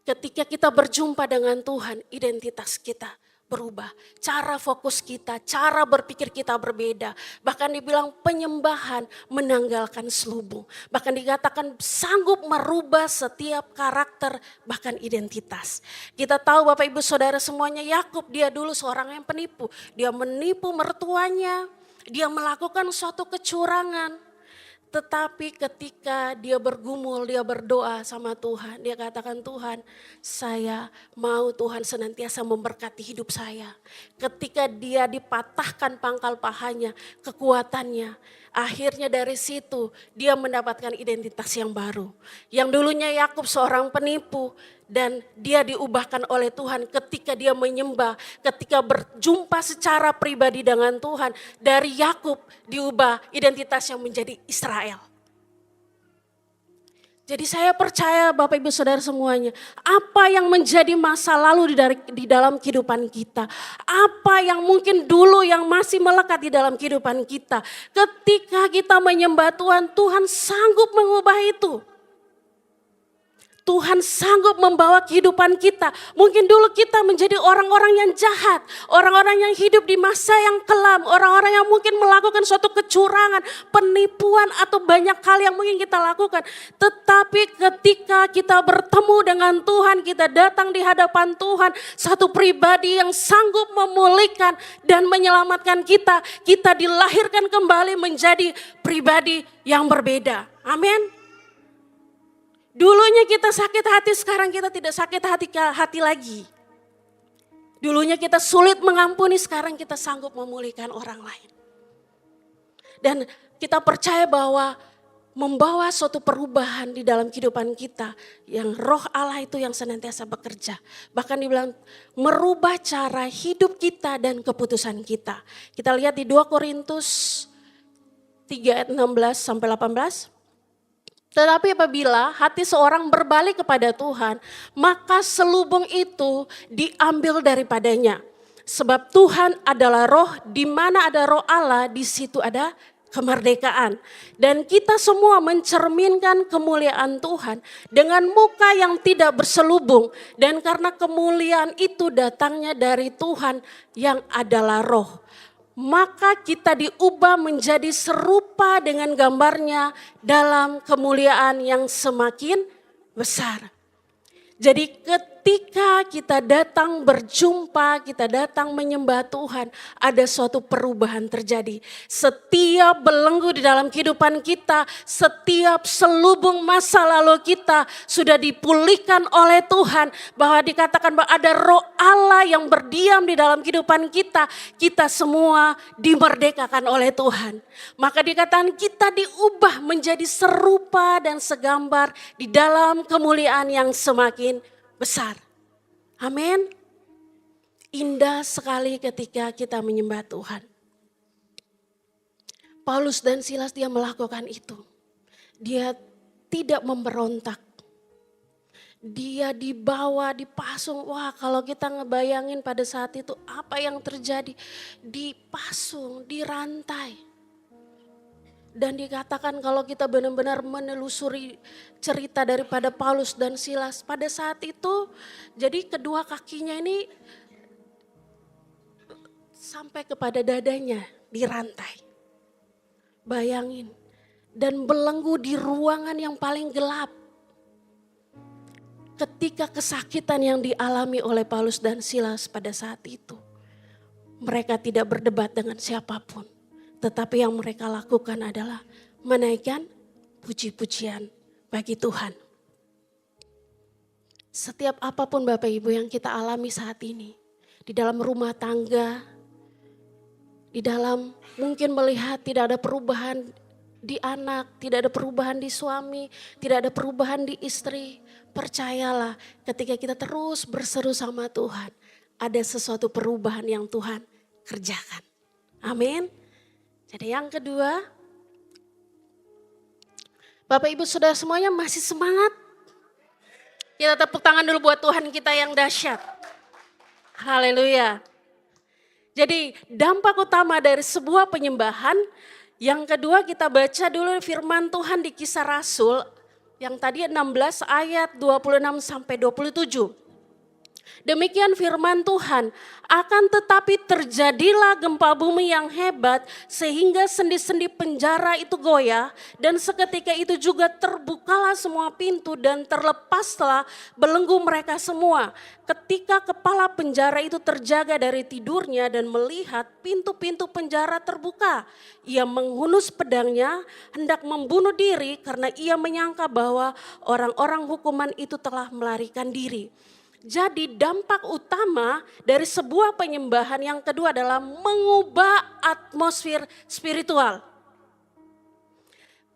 Ketika kita berjumpa dengan Tuhan, identitas kita berubah. Cara fokus kita, cara berpikir kita berbeda. Bahkan dibilang penyembahan menanggalkan selubung. Bahkan dikatakan sanggup merubah setiap karakter, bahkan identitas. Kita tahu Bapak Ibu Saudara semuanya, Yakub dia dulu seorang yang penipu. Dia menipu mertuanya, dia melakukan suatu kecurangan. Tetapi ketika dia bergumul, dia berdoa sama Tuhan. Dia katakan, Tuhan, saya mau Tuhan senantiasa memberkati hidup saya. Ketika dia dipatahkan pangkal pahanya, kekuatannya. Akhirnya dari situ dia mendapatkan identitas yang baru. Yang dulunya Yakub seorang penipu. Dan dia diubahkan oleh Tuhan ketika dia menyembah, ketika berjumpa secara pribadi dengan Tuhan. Dari Yakub diubah identitasnya menjadi Israel. Jadi saya percaya Bapak Ibu Saudara semuanya, apa yang menjadi masa lalu di dalam kehidupan kita, apa yang mungkin dulu yang masih melekat di dalam kehidupan kita, ketika kita menyembah Tuhan, Tuhan sanggup mengubah itu. Tuhan sanggup membawa kehidupan kita. Mungkin dulu kita menjadi orang-orang yang jahat. Orang-orang yang hidup di masa yang kelam. Orang-orang yang mungkin melakukan suatu kecurangan, penipuan atau banyak hal yang mungkin kita lakukan. Tetapi ketika kita bertemu dengan Tuhan, kita datang di hadapan Tuhan. Satu pribadi yang sanggup memulihkan dan menyelamatkan kita. Kita dilahirkan kembali menjadi pribadi yang berbeda. Amin. Dulunya kita sakit hati, sekarang kita tidak sakit hati lagi. Dulunya kita sulit mengampuni, sekarang kita sanggup memulihkan orang lain. Dan kita percaya bahwa membawa suatu perubahan di dalam kehidupan kita, yang roh Allah itu yang senantiasa bekerja. Bahkan dibilang merubah cara hidup kita dan keputusan kita. Kita lihat di 2 Korintus 3 ayat 16 sampai 18. Tetapi apabila hati seorang berbalik kepada Tuhan, maka selubung itu diambil daripadanya. Sebab Tuhan adalah roh, di mana ada roh Allah, di situ ada kemerdekaan. Dan kita semua mencerminkan kemuliaan Tuhan dengan muka yang tidak berselubung. Dan karena kemuliaan itu datangnya dari Tuhan yang adalah roh. Maka kita diubah menjadi serupa dengan gambarnya dalam kemuliaan yang semakin besar. Jadi ketika kita datang berjumpa, kita datang menyembah Tuhan, ada suatu perubahan terjadi. Setiap belenggu di dalam kehidupan kita, setiap selubung masa lalu kita sudah dipulihkan oleh Tuhan. Bahwa dikatakan bahwa ada roh Allah yang berdiam di dalam kehidupan kita. Kita semua dimerdekakan oleh Tuhan. Maka dikatakan kita diubah menjadi serupa dan segambar di dalam kemuliaan yang semakin besar. Amin. Indah sekali ketika kita menyembah Tuhan. Paulus dan Silas dia melakukan itu. Dia tidak memberontak. Dia dibawa, dipasung. Wah, kalau kita ngebayangin pada saat itu apa yang terjadi. Dipasung, dirantai. Dan dikatakan kalau kita benar-benar menelusuri cerita daripada Paulus dan Silas. Pada saat itu jadi kedua kakinya ini sampai kepada dadanya dirantai. Bayangin. Dan belenggu di ruangan yang paling gelap. Ketika kesakitan yang dialami oleh Paulus dan Silas pada saat itu. Mereka tidak berdebat dengan siapapun. Tetapi yang mereka lakukan adalah menaikkan puji-pujian bagi Tuhan. Setiap apapun Bapak Ibu yang kita alami saat ini, di dalam rumah tangga, di dalam mungkin melihat tidak ada perubahan di anak, tidak ada perubahan di suami, tidak ada perubahan di istri. Percayalah ketika kita terus berseru sama Tuhan, ada sesuatu perubahan yang Tuhan kerjakan. Amin. Jadi yang kedua, Bapak Ibu Saudara semuanya masih semangat? Kita tepuk tangan dulu buat Tuhan kita yang dahsyat. Haleluya. Jadi dampak utama dari sebuah penyembahan, yang kedua kita baca dulu firman Tuhan di Kisah Rasul yang tadi 16 ayat 26 sampai 27. Demikian firman Tuhan, akan tetapi terjadilah gempa bumi yang hebat sehingga sendi-sendi penjara itu goyah dan seketika itu juga terbukalah semua pintu dan terlepaslah belenggu mereka semua. Ketika kepala penjara itu terjaga dari tidurnya dan melihat pintu-pintu penjara terbuka, ia menghunus pedangnya hendak membunuh diri karena ia menyangka bahwa orang-orang hukuman itu telah melarikan diri. Jadi dampak utama dari sebuah penyembahan yang kedua adalah mengubah atmosfer spiritual.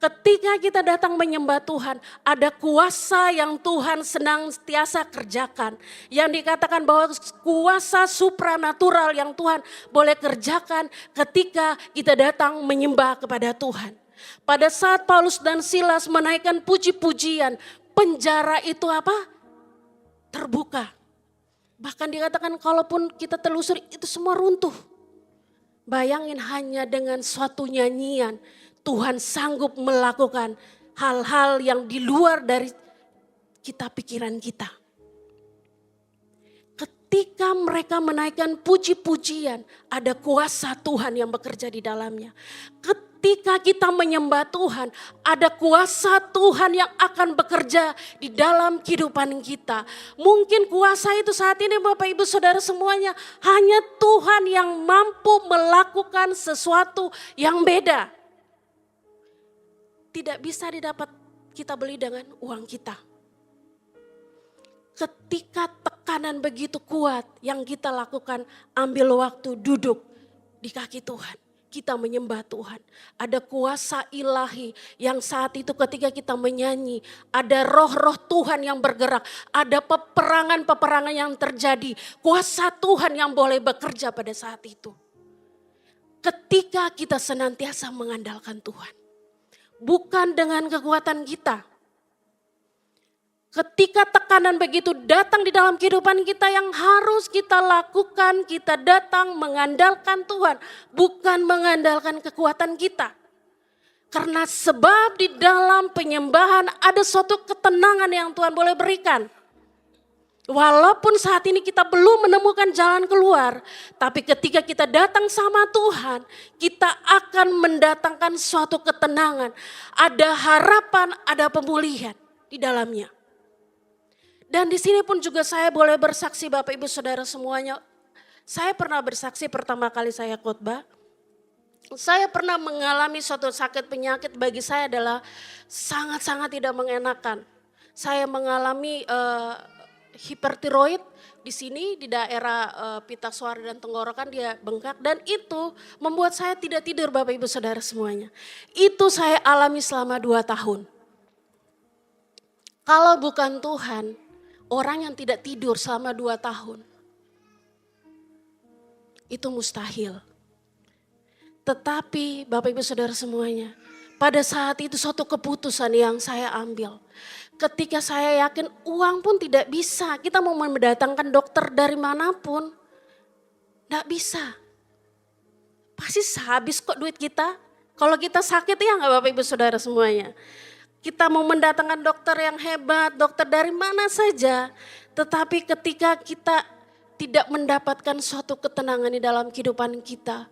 Ketika kita datang menyembah Tuhan, ada kuasa yang Tuhan senantiasa kerjakan. Yang dikatakan bahwa kuasa supranatural yang Tuhan boleh kerjakan ketika kita datang menyembah kepada Tuhan. Pada saat Paulus dan Silas menaikkan puji-pujian, penjara itu apa? Terbuka. Bahkan dikatakan kalaupun kita telusuri itu semua runtuh. Bayangin hanya dengan suatu nyanyian Tuhan sanggup melakukan hal-hal yang di luar dari pikiran kita. Ketika mereka menaikkan puji-pujian, ada kuasa Tuhan yang bekerja di dalamnya. Ketika kita menyembah Tuhan, ada kuasa Tuhan yang akan bekerja di dalam kehidupan kita. Mungkin kuasa itu saat ini Bapak Ibu Saudara semuanya, hanya Tuhan yang mampu melakukan sesuatu yang beda. Tidak bisa didapat kita beli dengan uang kita. Ketika tekanan begitu kuat yang kita lakukan, ambil waktu duduk di kaki Tuhan. Kita menyembah Tuhan. Ada kuasa ilahi yang saat itu ketika kita menyanyi, ada roh-roh Tuhan yang bergerak. Ada peperangan-peperangan yang terjadi. Kuasa Tuhan yang boleh bekerja pada saat itu. Ketika kita senantiasa mengandalkan Tuhan. Bukan dengan kekuatan kita. Ketika tekanan begitu datang di dalam kehidupan kita, yang harus kita lakukan, kita datang mengandalkan Tuhan, bukan mengandalkan kekuatan kita. Karena sebab di dalam penyembahan ada suatu ketenangan yang Tuhan boleh berikan. Walaupun saat ini kita belum menemukan jalan keluar, tapi ketika kita datang sama Tuhan, kita akan mendatangkan suatu ketenangan. Ada harapan, ada pemulihan di dalamnya. Dan di sini pun juga saya boleh bersaksi Bapak Ibu Saudara semuanya. Saya pernah bersaksi pertama kali saya khotbah. Saya pernah mengalami suatu sakit penyakit, bagi saya adalah sangat-sangat tidak mengenakan. Saya mengalami hipertiroid di sini di daerah pita suara dan tenggorokan dia bengkak. Dan itu membuat saya tidak tidur Bapak Ibu Saudara semuanya. Itu saya alami selama 2 tahun. Kalau bukan Tuhan, orang yang tidak tidur selama 2 tahun, itu mustahil. Tetapi Bapak Ibu Saudara semuanya, pada saat itu suatu keputusan yang saya ambil. Ketika saya yakin uang pun tidak bisa, kita mau mendatangkan dokter dari manapun, tidak bisa. Pasti habis kok duit kita. Kalau kita sakit ya nggak Bapak Ibu Saudara semuanya. Kita mau mendatangkan dokter yang hebat, dokter dari mana saja. Tetapi ketika kita tidak mendapatkan suatu ketenangan di dalam kehidupan kita,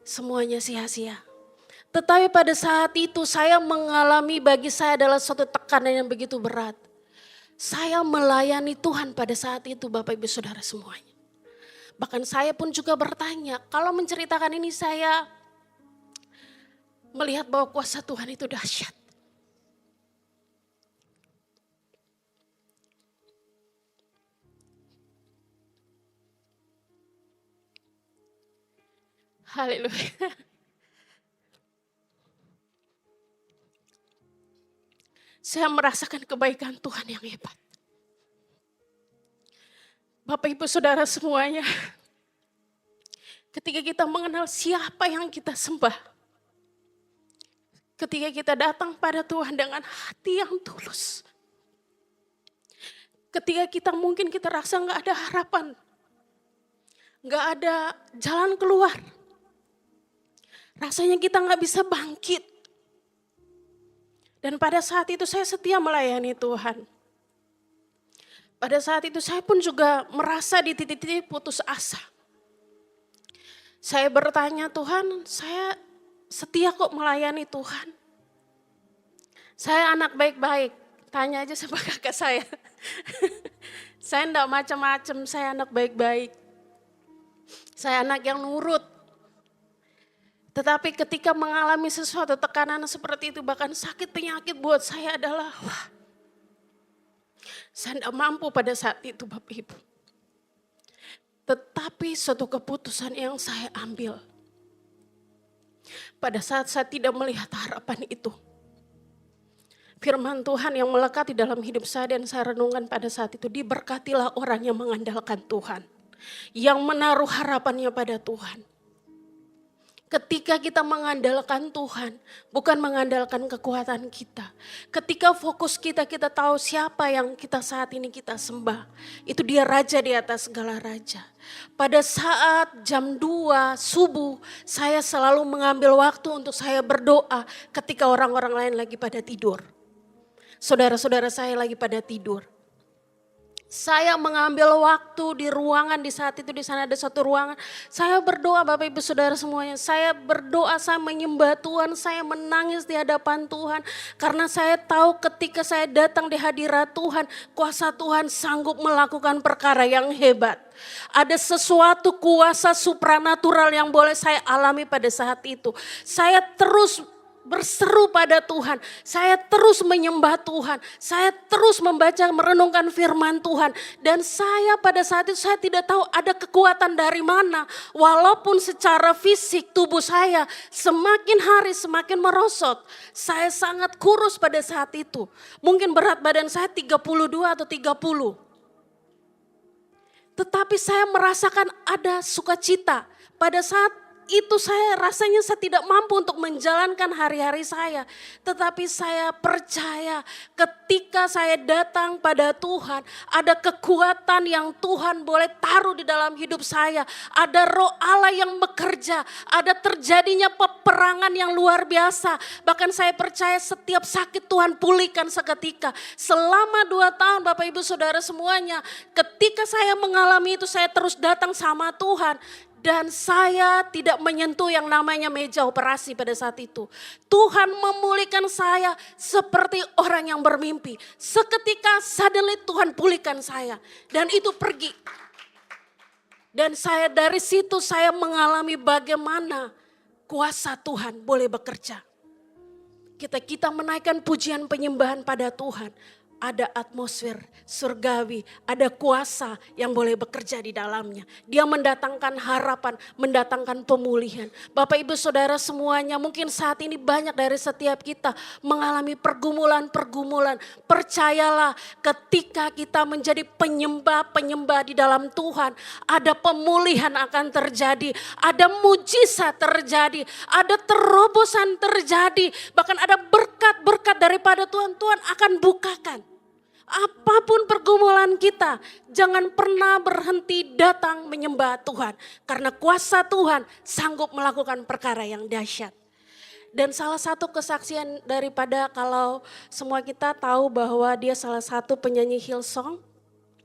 semuanya sia-sia. Tetapi pada saat itu saya mengalami, bagi saya adalah suatu tekanan yang begitu berat. Saya melayani Tuhan pada saat itu Bapak Ibu Saudara semuanya. Bahkan saya pun juga bertanya, kalau menceritakan ini saya melihat bahwa kuasa Tuhan itu dahsyat. Haleluya. Saya merasakan kebaikan Tuhan yang hebat. Bapak Ibu Saudara semuanya, ketika kita mengenal siapa yang kita sembah, ketika kita datang pada Tuhan dengan hati yang tulus, ketika kita mungkin kita rasa nggak ada harapan, nggak ada jalan keluar, rasanya kita nggak bisa bangkit. Dan pada saat itu saya setia melayani Tuhan. Pada saat itu saya pun juga merasa di titik-titik putus asa. Saya bertanya, Tuhan, saya setia kok melayani Tuhan. Saya anak baik-baik, tanya aja sama kakak saya. Saya enggak macam-macam, saya anak baik-baik. Saya anak yang nurut. Tetapi ketika mengalami sesuatu tekanan seperti itu, bahkan sakit penyakit buat saya adalah, wah, saya tidak mampu pada saat itu Bapak Ibu. Tetapi suatu keputusan yang saya ambil, pada saat saya tidak melihat harapan itu, firman Tuhan yang melekat di dalam hidup saya dan saya renungkan pada saat itu, diberkatilah orang yang mengandalkan Tuhan, yang menaruh harapannya pada Tuhan. Ketika kita mengandalkan Tuhan, bukan mengandalkan kekuatan kita. Ketika fokus kita tahu siapa yang kita saat ini kita sembah. Itu dia raja di atas segala raja. Pada saat jam 2 subuh, saya selalu mengambil waktu untuk saya berdoa ketika orang-orang lain lagi pada tidur. Saudara-saudara saya lagi pada tidur. Saya mengambil waktu di ruangan di saat itu, di sana ada satu ruangan. Saya berdoa Bapak Ibu Saudara semuanya. Saya berdoa, saya menyembah Tuhan, saya menangis di hadapan Tuhan. Karena saya tahu ketika saya datang di hadirat Tuhan, kuasa Tuhan sanggup melakukan perkara yang hebat. Ada sesuatu kuasa supranatural yang boleh saya alami pada saat itu. Saya terus berseru pada Tuhan, saya terus menyembah Tuhan, saya terus membaca merenungkan firman Tuhan, dan saya pada saat itu saya tidak tahu ada kekuatan dari mana, walaupun secara fisik tubuh saya semakin hari semakin merosot, saya sangat kurus pada saat itu, mungkin berat badan saya 32 atau 30. Tetapi saya merasakan ada sukacita pada saat itu saya rasanya saya tidak mampu untuk menjalankan hari-hari saya. Tetapi saya percaya ketika saya datang pada Tuhan, ada kekuatan yang Tuhan boleh taruh di dalam hidup saya. Ada roh Allah yang bekerja, ada terjadinya peperangan yang luar biasa. Bahkan saya percaya setiap sakit Tuhan pulihkan seketika. Selama 2 tahun Bapak Ibu Saudara semuanya, ketika saya mengalami itu saya terus datang sama Tuhan. Dan saya tidak menyentuh yang namanya meja operasi pada saat itu. Tuhan memulihkan saya seperti orang yang bermimpi. Seketika suddenly Tuhan pulihkan saya. Dan itu pergi. Dan saya dari situ saya mengalami bagaimana kuasa Tuhan boleh bekerja. Kita menaikkan pujian penyembahan pada Tuhan. Ada atmosfer surgawi, ada kuasa yang boleh bekerja di dalamnya. Dia mendatangkan harapan, mendatangkan pemulihan. Bapak Ibu Saudara semuanya, mungkin saat ini banyak dari setiap kita mengalami pergumulan-pergumulan. Percayalah ketika kita menjadi penyembah-penyembah di dalam Tuhan, ada pemulihan akan terjadi, ada mujizat terjadi, ada terobosan terjadi. Bahkan ada berkat-berkat daripada Tuhan, Tuhan akan bukakan. Apapun pergumulan kita, jangan pernah berhenti datang menyembah Tuhan. Karena kuasa Tuhan sanggup melakukan perkara yang dahsyat. Dan salah satu kesaksian daripada kalau semua kita tahu bahwa dia salah satu penyanyi Hillsong.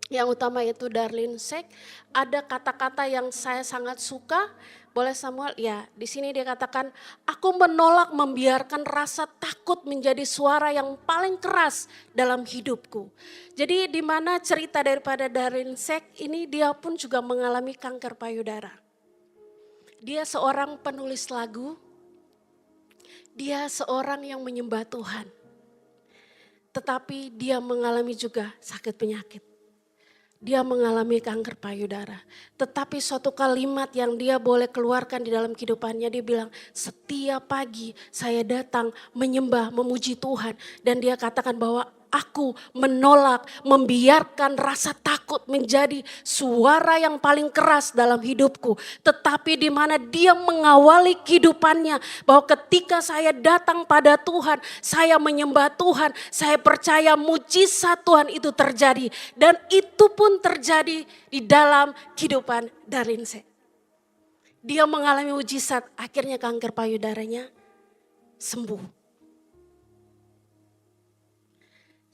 Yang utama itu Darlene Zschech. Ada kata-kata yang saya sangat suka. Boleh Samuel? Ya, di sini dia katakan, aku menolak membiarkan rasa takut menjadi suara yang paling keras dalam hidupku. Jadi di mana cerita daripada Darlene Zschech ini, dia pun juga mengalami kanker payudara. Dia seorang penulis lagu, dia seorang yang menyembah Tuhan. Tetapi dia mengalami juga sakit penyakit. dia mengalami kanker payudara. Tetapi suatu kalimat yang dia boleh keluarkan di dalam kehidupannya, dia bilang, setiap pagi saya datang menyembah, memuji Tuhan. Dan dia katakan bahwa aku menolak, membiarkan rasa takut menjadi suara yang paling keras dalam hidupku. Tetapi di mana dia mengawali kehidupannya, bahwa ketika saya datang pada Tuhan, saya menyembah Tuhan, saya percaya mujizat Tuhan itu terjadi. Dan itu pun terjadi di dalam kehidupan Darinse. Dia mengalami mujizat, akhirnya kanker payudaranya sembuh.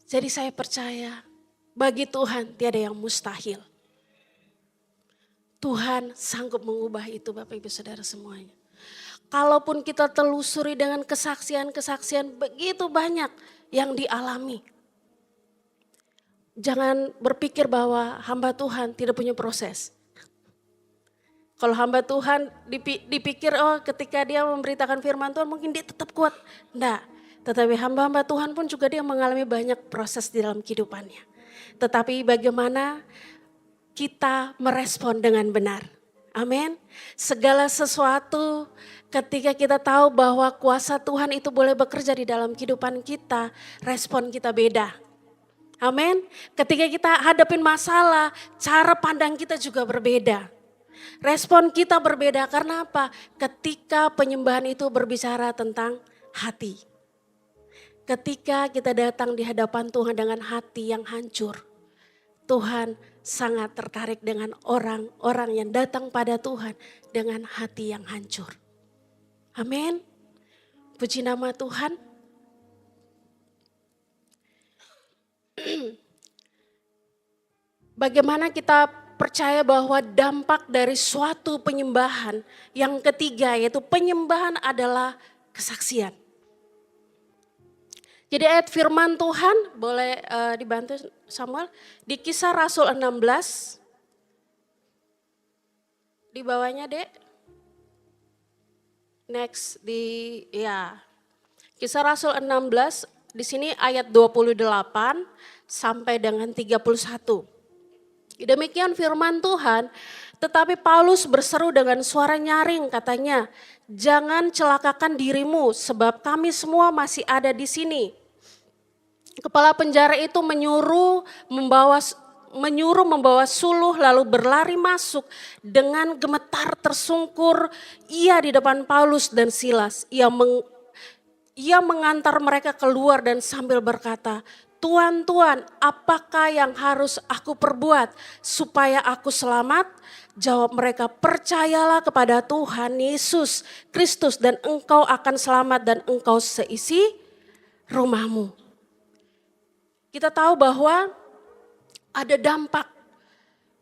Jadi saya percaya bagi Tuhan tiada yang mustahil. Tuhan sanggup mengubah itu Bapak Ibu Saudara semuanya. Kalaupun kita telusuri dengan kesaksian-kesaksian begitu banyak yang dialami. Jangan berpikir bahwa hamba Tuhan tidak punya proses. Kalau hamba Tuhan dipikir ketika dia memberitakan firman Tuhan mungkin dia tetap kuat. Enggak. Tetapi hamba-hamba Tuhan pun juga dia mengalami banyak proses di dalam kehidupannya. Tetapi bagaimana kita merespon dengan benar. Amin. Segala sesuatu ketika kita tahu bahwa kuasa Tuhan itu boleh bekerja di dalam kehidupan kita, respon kita beda. Amin. Ketika kita hadapin masalah, cara pandang kita juga berbeda. Respon kita berbeda karena apa? Ketika penyembahan itu berbicara tentang hati. Ketika kita datang di hadapan Tuhan dengan hati yang hancur, Tuhan sangat tertarik dengan orang-orang yang datang pada Tuhan dengan hati yang hancur. Amin. Puji nama Tuhan. Bagaimana kita percaya bahwa dampak dari suatu penyembahan yang ketiga yaitu penyembahan adalah kesaksian. Jadi ayat firman Tuhan boleh dibantu Samuel di Kisah Rasul 16. Di bawahnya Dek. Next Kisah Rasul 16 di sini ayat 28 sampai dengan 31. Demikian firman Tuhan, tetapi Paulus berseru dengan suara nyaring katanya, jangan celakakan dirimu sebab kami semua masih ada di sini. Kepala penjara itu menyuruh membawa suluh lalu berlari masuk dengan gemetar tersungkur ia di depan Paulus dan Silas. Ia mengantar mereka keluar dan sambil berkata, Tuan, Tuan, apakah yang harus aku perbuat supaya aku selamat? Jawab mereka, percayalah kepada Tuhan Yesus Kristus dan engkau akan selamat dan engkau seisi rumahmu. Kita tahu bahwa ada dampak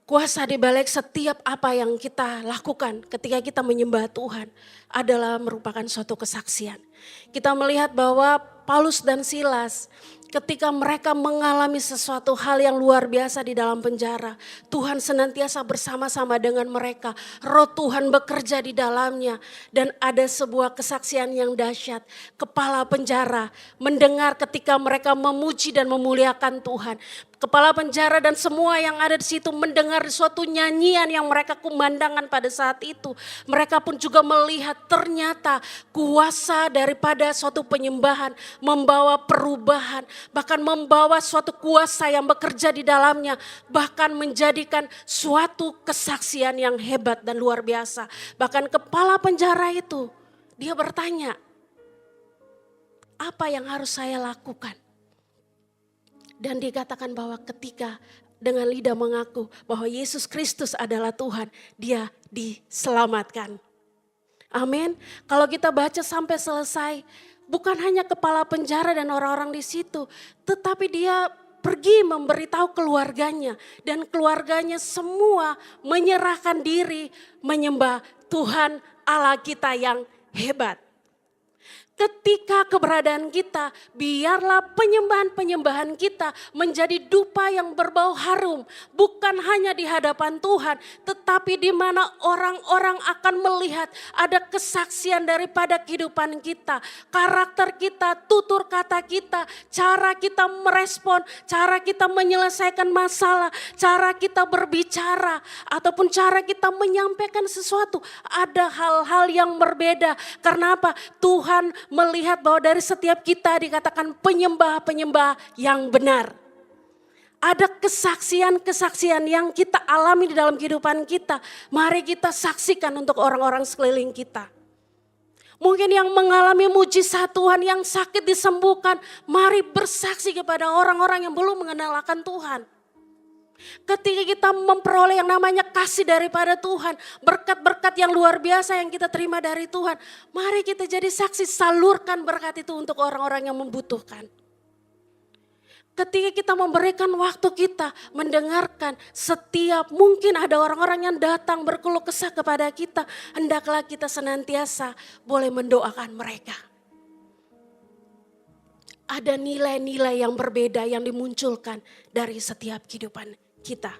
kuasa di balik setiap apa yang kita lakukan ketika kita menyembah Tuhan adalah merupakan suatu kesaksian. Kita melihat bahwa Paulus dan Silas ketika mereka mengalami sesuatu hal yang luar biasa di dalam penjara, Tuhan senantiasa bersama-sama dengan mereka. Roh Tuhan bekerja di dalamnya dan ada sebuah kesaksian yang dahsyat. Kepala penjara mendengar ketika mereka memuji dan memuliakan Tuhan. Kepala penjara dan semua yang ada di situ mendengar suatu nyanyian yang mereka kumandangkan pada saat itu. Mereka pun juga melihat ternyata kuasa daripada suatu penyembahan membawa perubahan. Bahkan membawa suatu kuasa yang bekerja di dalamnya. Bahkan menjadikan suatu kesaksian yang hebat dan luar biasa. Bahkan kepala penjara itu dia bertanya, apa yang harus saya lakukan? Dan dikatakan bahwa ketika dengan lidah mengaku bahwa Yesus Kristus adalah Tuhan, dia diselamatkan. Amin. Kalau kita baca sampai selesai, bukan hanya kepala penjara dan orang-orang di situ, tetapi dia pergi memberitahu keluarganya. Dan keluarganya semua menyerahkan diri menyembah Tuhan Allah kita yang hebat. Ketika keberadaan kita, biarlah penyembahan-penyembahan kita menjadi dupa yang berbau harum. Bukan hanya di hadapan Tuhan, tetapi di mana orang-orang akan melihat ada kesaksian daripada kehidupan kita. Karakter kita, tutur kata kita, cara kita merespon, cara kita menyelesaikan masalah, cara kita berbicara, ataupun cara kita menyampaikan sesuatu. Ada hal-hal yang berbeda. Karena apa? Tuhan melihat bahwa dari setiap kita dikatakan penyembah-penyembah yang benar. Ada kesaksian-kesaksian yang kita alami di dalam kehidupan kita. Mari kita saksikan untuk orang-orang sekeliling kita. Mungkin yang mengalami mujizat Tuhan, yang sakit disembuhkan. Mari bersaksi kepada orang-orang yang belum mengenal akan Tuhan. Ketika kita memperoleh yang namanya kasih daripada Tuhan, berkat-berkat yang luar biasa yang kita terima dari Tuhan, mari kita jadi saksi, salurkan berkat itu untuk orang-orang yang membutuhkan. Ketika kita memberikan waktu kita mendengarkan, setiap mungkin ada orang-orang yang datang berkeluh kesah kepada kita, hendaklah kita senantiasa boleh mendoakan mereka. Ada nilai-nilai yang berbeda yang dimunculkan dari setiap kehidupan kita.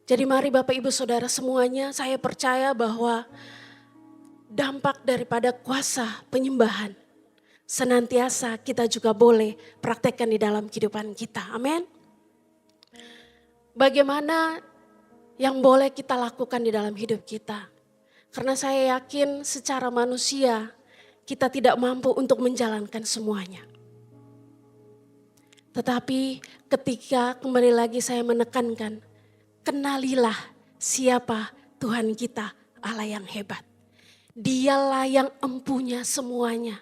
Jadi mari Bapak Ibu Saudara semuanya, saya percaya bahwa dampak daripada kuasa penyembahan senantiasa kita juga boleh praktekkan di dalam kehidupan kita. Amin. Bagaimana yang boleh kita lakukan di dalam hidup kita? Karena saya yakin secara manusia kita tidak mampu untuk menjalankan semuanya. Tetapi ketika kembali lagi saya menekankan, kenalilah siapa Tuhan kita, Allah yang hebat. Dialah yang empunya semuanya.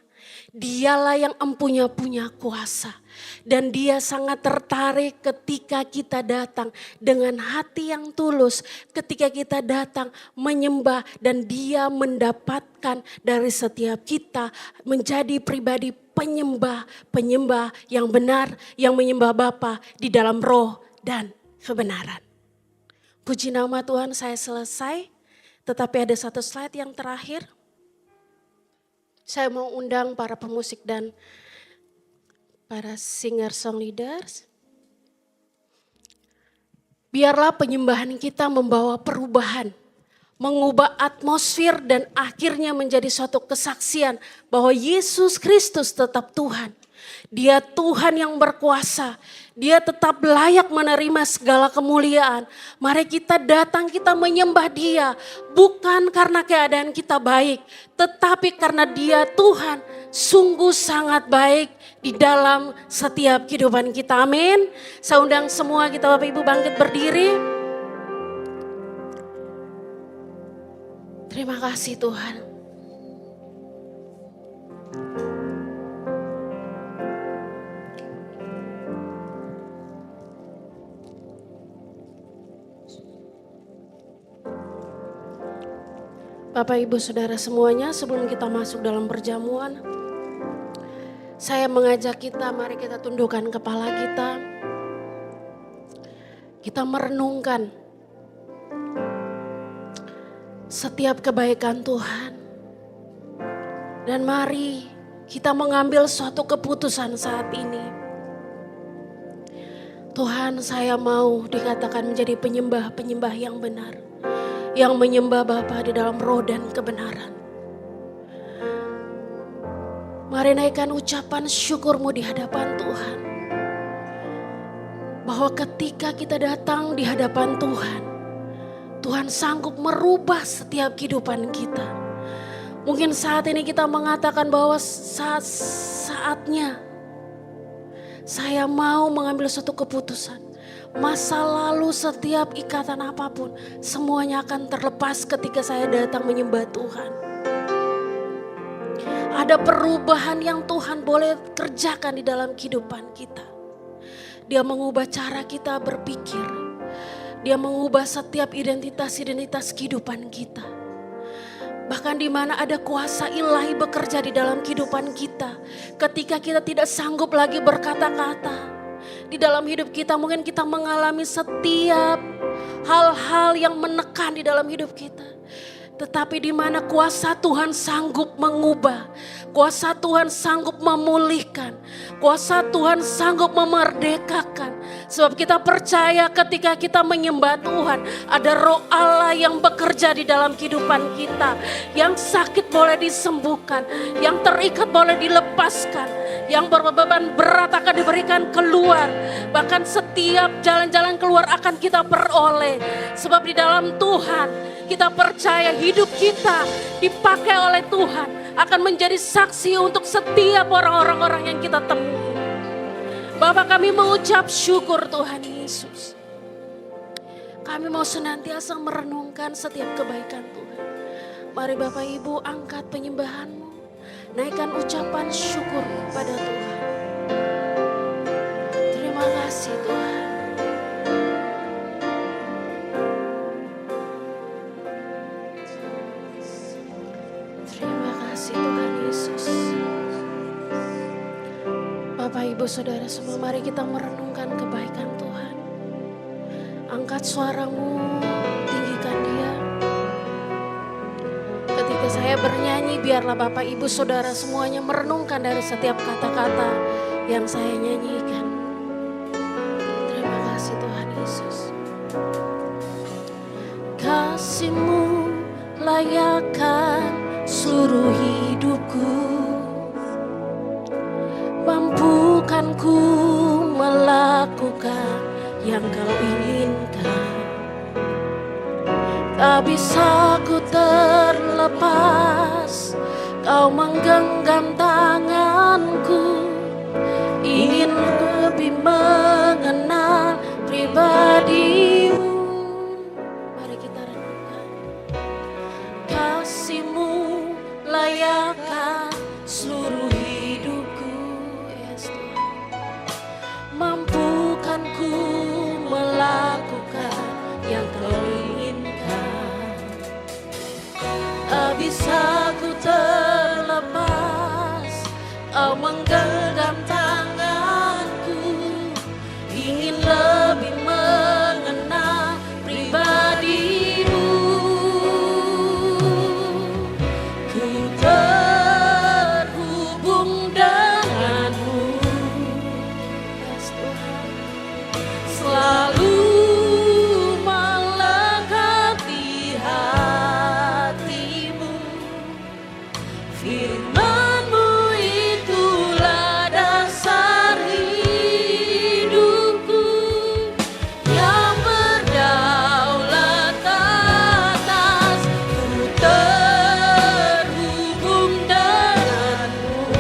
Dialah yang empunya punya kuasa. Dan dia sangat tertarik ketika kita datang dengan hati yang tulus. Ketika kita datang menyembah dan dia mendapatkan dari setiap kita menjadi pribadi penyembah yang benar, yang menyembah Bapa di dalam roh dan kebenaran. Puji nama Tuhan, saya selesai. Tetapi ada satu slide yang terakhir. Saya mau undang para pemusik dan para singer song leaders. Biarlah penyembahan kita membawa perubahan, mengubah atmosfer dan akhirnya menjadi suatu kesaksian bahwa Yesus Kristus tetap Tuhan. Dia Tuhan yang berkuasa, dia tetap layak menerima segala kemuliaan. Mari kita datang, kita menyembah dia. Bukan karena keadaan kita baik, tetapi karena dia Tuhan sungguh sangat baik di dalam setiap kehidupan kita. Amin. Saya undang semua kita Bapak Ibu bangkit berdiri. Terima kasih Tuhan. Bapak Ibu Saudara semuanya, sebelum kita masuk dalam perjamuan, saya mengajak kita, mari kita tundukkan kepala kita. Kita merenungkan setiap kebaikan Tuhan. Dan mari kita mengambil suatu keputusan saat ini. Tuhan, saya mau dikatakan menjadi penyembah-penyembah yang benar. Yang menyembah Bapa di dalam roh dan kebenaran. Mari naikkan ucapan syukurmu di hadapan Tuhan. Bahwa ketika kita datang di hadapan Tuhan, Tuhan sanggup merubah setiap kehidupan kita. Mungkin saat ini kita mengatakan bahwa saatnya saya mau mengambil suatu keputusan. Masa lalu setiap ikatan apapun semuanya akan terlepas ketika saya datang menyembah Tuhan. Ada perubahan yang Tuhan boleh kerjakan di dalam kehidupan kita. Dia mengubah cara kita berpikir. Dia mengubah setiap identitas-identitas kehidupan kita. Bahkan di mana ada kuasa ilahi bekerja di dalam kehidupan kita. Ketika kita tidak sanggup lagi berkata-kata. Di dalam hidup kita mungkin kita mengalami setiap hal-hal yang menekan di dalam hidup kita. tetapi di mana kuasa Tuhan sanggup mengubah, kuasa Tuhan sanggup memulihkan, kuasa Tuhan sanggup memerdekakan. Sebab kita percaya ketika kita menyembah Tuhan, ada roh Allah yang bekerja di dalam kehidupan kita. Yang sakit boleh disembuhkan, yang terikat boleh dilepaskan, yang berbeban berat akan diberikan keluar. Bahkan setiap jalan-jalan keluar akan kita peroleh. Sebab di dalam Tuhan kita percaya hidup kita dipakai oleh Tuhan, akan menjadi saksi untuk setiap orang-orang yang kita temui. Bapak, kami mengucap syukur Tuhan Yesus. Kami mau senantiasa merenungkan setiap kebaikan Tuhan. Mari Bapak Ibu angkat penyembahan-Mu, naikkan ucapan syukur kepada Tuhan. Terima kasih Tuhan. Terima kasih Tuhan Yesus. Bapak Ibu Saudara semua, mari kita merenungkan kebaikan Tuhan. Angkat suaramu, tinggikan Dia. Ketika saya bernyanyi, biarlah Bapak Ibu Saudara semuanya merenungkan dari setiap kata-kata yang saya nyanyikan. Terima kasih Tuhan Yesus. Kasih-Mu layakkan seluruh hidupku. Mampukan ku melakukan yang Kau inginkan. Tak bisa ku terlepas, Kau menggenggam tanganku. Ingin lebih mengenal pribadi-Mu. Mari kita renungkan. Kasih-Mu layakkan seluruh hidupku. Yes, Tuhan. Mampukan ku melakukan yang Kau inginkan. Tak bisa ku terlepas, Kau menggenggam tanganku. Ingin lebih mengenal pribadi-Mu. Ku terhubung dengan-Mu. Yes, Tuhan. Selalu melekat di hati-Mu. Firman-Mu itulah dasar hidupku, yang berdaulat atas. Ku terhubung dengan-Mu.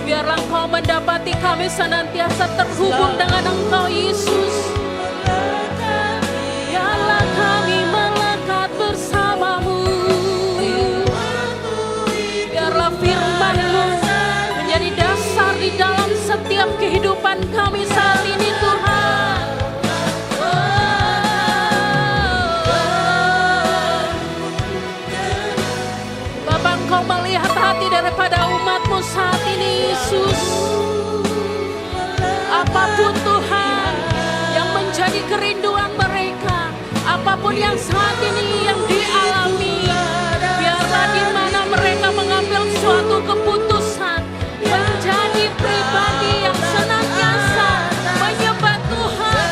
Biarlah Engkau mendapati kami senantiasa terhubung dengan Engkau Yesus. Biarlah kami melekat bersama-Mu. Biarlah firman-Mu menjadi dasar di dalam setiap kehidupan kami saat ini Tuhan. Bapa, Engkau melihat hati daripada umat-Mu saat ini Yesus. Apapun Tuhan yang menjadi kerinduan mereka, apapun yang saat ini yang dialami, biarlah di mana mereka mengambil suatu keputusan menjadi pribadi yang senantiasa menyembah Tuhan,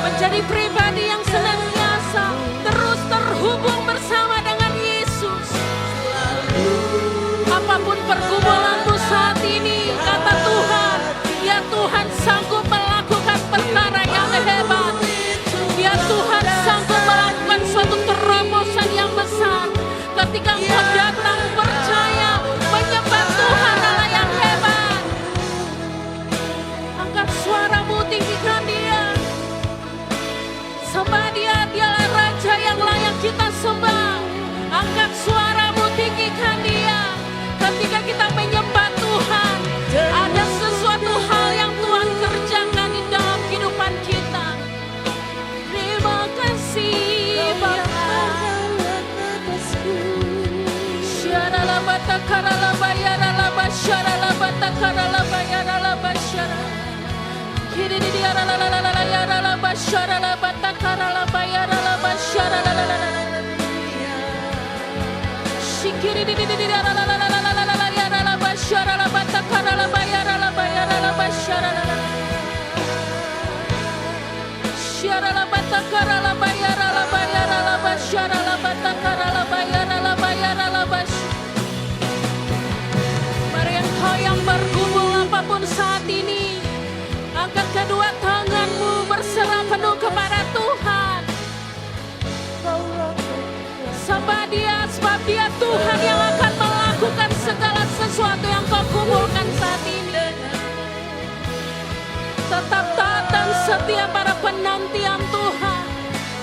menjadi pribadi yang senantiasa terus terhubung bersama dengan Yesus. Apapun pergumulanmu saat ini, kata Tuhan, ya Tuhan sanggup melakukan perkara yang hebat. Ya Tuhan sanggup melakukan suatu terobosan yang besar. Ketika Engkau datang percaya, menyembah Tuhan Allah yang hebat. Angkat suaramu, tinggikan Dia. Sembah Dia, Dialah Raja yang layak kita sembah. Angkat suaramu, tinggikan Dia. Ketika kita menyembah Tuhan, ada sesuatu hal yang Tuhan kerjakan di dalam kehidupan kita. Terima kasih Bapa. Syaralabata karalaba yaralaba syaralabata karalaba yaralaba syara. Kiri di yaralala yaralaba syaralabata karalaba yaralaba syaralala. Mari engkau yang bergumul apapun saat ini, angkat kedua tanganmu, berserah penuh kepada Tuhan. Sebab dia Tuhan yang akan melakukan segala sesuatu yang kau gumulkan saat ini. Tetap taat dan setia pada penantian Tuhan.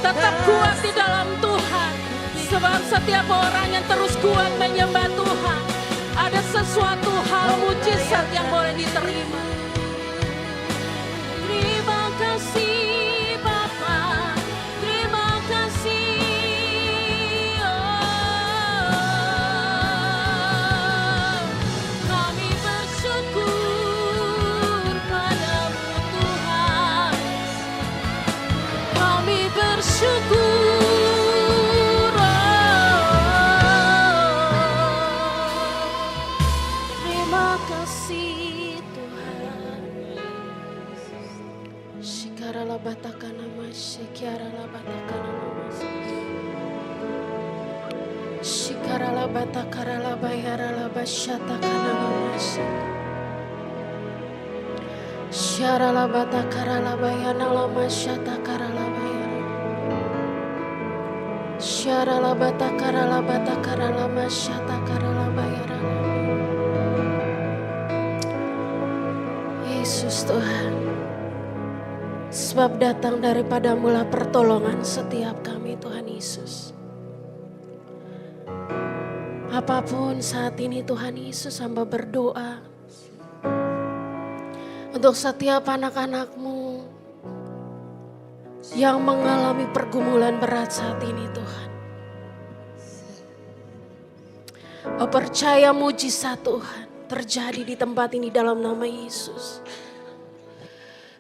Tetap kuat di dalam Tuhan. Sebab setiap orang yang terus kuat menyembah Tuhan, ada sesuatu hal mujizat yang boleh diterima. Terima kasih Bapa, terima kasih. Kami bersyukur padamu Tuhan. Kami bersyukur. Terima kasih Tuhan. Shikarala batakana mashikarala batakana mas. Shikarala batakarala bayarala bashatakana mas. Syarala batakarala bayanala masyatakarala bayara. Syarala batakarala masyatakarala bayara. Yesus Tuhan, sebab datang daripadamu lah pertolongan setiap kami Tuhan Yesus. Apapun saat ini Tuhan Yesus, hamba berdoa untuk setiap anak-anak-Mu yang mengalami pergumulan berat saat ini Tuhan. Oh, percaya mujizat Tuhan terjadi di tempat ini dalam nama Yesus.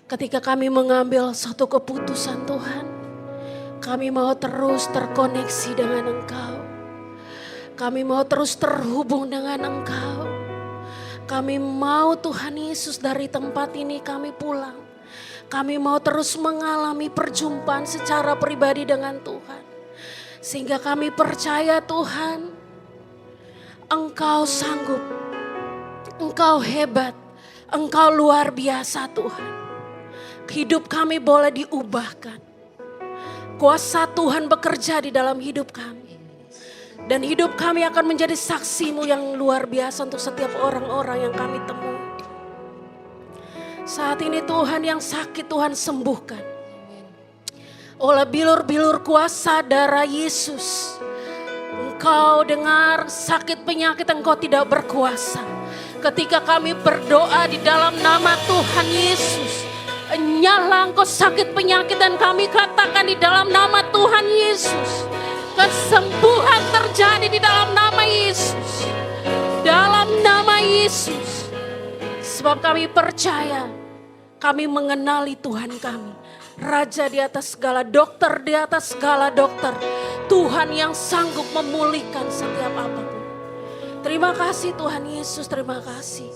Ketika kami mengambil satu keputusan Tuhan, kami mau terus terkoneksi dengan Engkau. Kami mau terus terhubung dengan Engkau. Kami mau Tuhan Yesus dari tempat ini kami pulang. Kami mau terus mengalami perjumpaan secara pribadi dengan Tuhan. Sehingga kami percaya Tuhan, Engkau sanggup, Engkau hebat, Engkau luar biasa Tuhan. Hidup kami boleh diubahkan. Kuasa Tuhan bekerja di dalam hidup kami. Dan hidup kami akan menjadi saksi-Mu yang luar biasa untuk setiap orang-orang yang kami temui. Saat ini Tuhan, yang sakit Tuhan sembuhkan. Oleh bilur-bilur kuasa darah Yesus. Engkau dengar sakit penyakit, Engkau tidak berkuasa. Ketika kami berdoa di dalam nama Tuhan Yesus, nyala Engkau sakit penyakit, dan kami katakan di dalam nama Tuhan Yesus, kesembuhan terjadi di dalam nama Yesus. Dalam nama Yesus. Sebab kami percaya, kami mengenali Tuhan kami. Raja di atas segala, dokter di atas segala dokter. Tuhan yang sanggup memulihkan setiap apapun. Terima kasih Tuhan Yesus, terima kasih.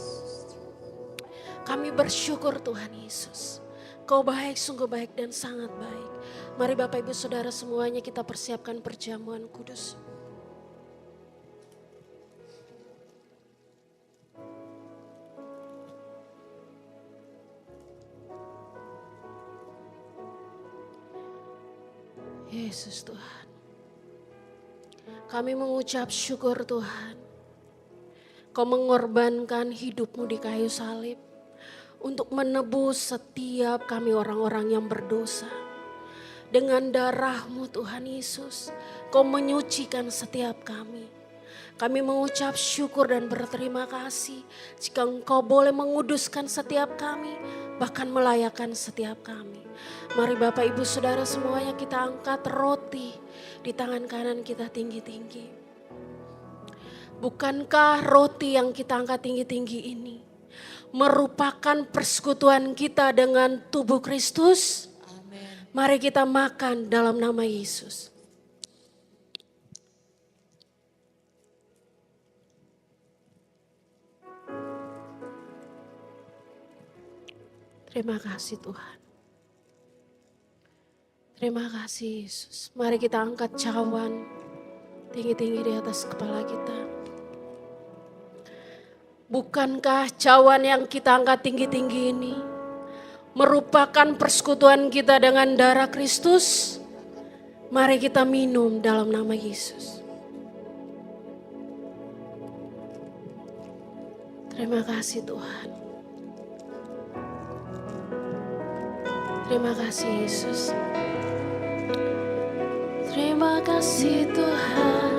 Kami bersyukur Tuhan Yesus. Kau baik, sungguh baik dan sangat baik. Mari Bapak Ibu Saudara semuanya kita persiapkan perjamuan kudus. Yesus Tuhan, kami mengucap syukur Tuhan. Kau mengorbankan hidupmu di kayu salib untuk menebus setiap kami orang-orang yang berdosa. Dengan darah-Mu Tuhan Yesus, Kau menyucikan setiap kami. Kami mengucap syukur dan berterima kasih jika Engkau boleh menguduskan setiap kami, bahkan melayakkan setiap kami. Mari Bapak Ibu Saudara semuanya kita angkat roti di tangan kanan kita tinggi-tinggi. Bukankah roti yang kita angkat tinggi-tinggi ini merupakan persekutuan kita dengan tubuh Kristus? Amen. Mari kita makan dalam nama Yesus. Terima kasih Tuhan. Terima kasih Yesus. Mari kita angkat cawan tinggi-tinggi di atas kepala kita. Bukankah cawan yang kita angkat tinggi-tinggi ini merupakan persekutuan kita dengan darah Kristus? Mari kita minum dalam nama Yesus. Terima kasih Tuhan. Terima kasih Yesus. Terima kasih Tuhan.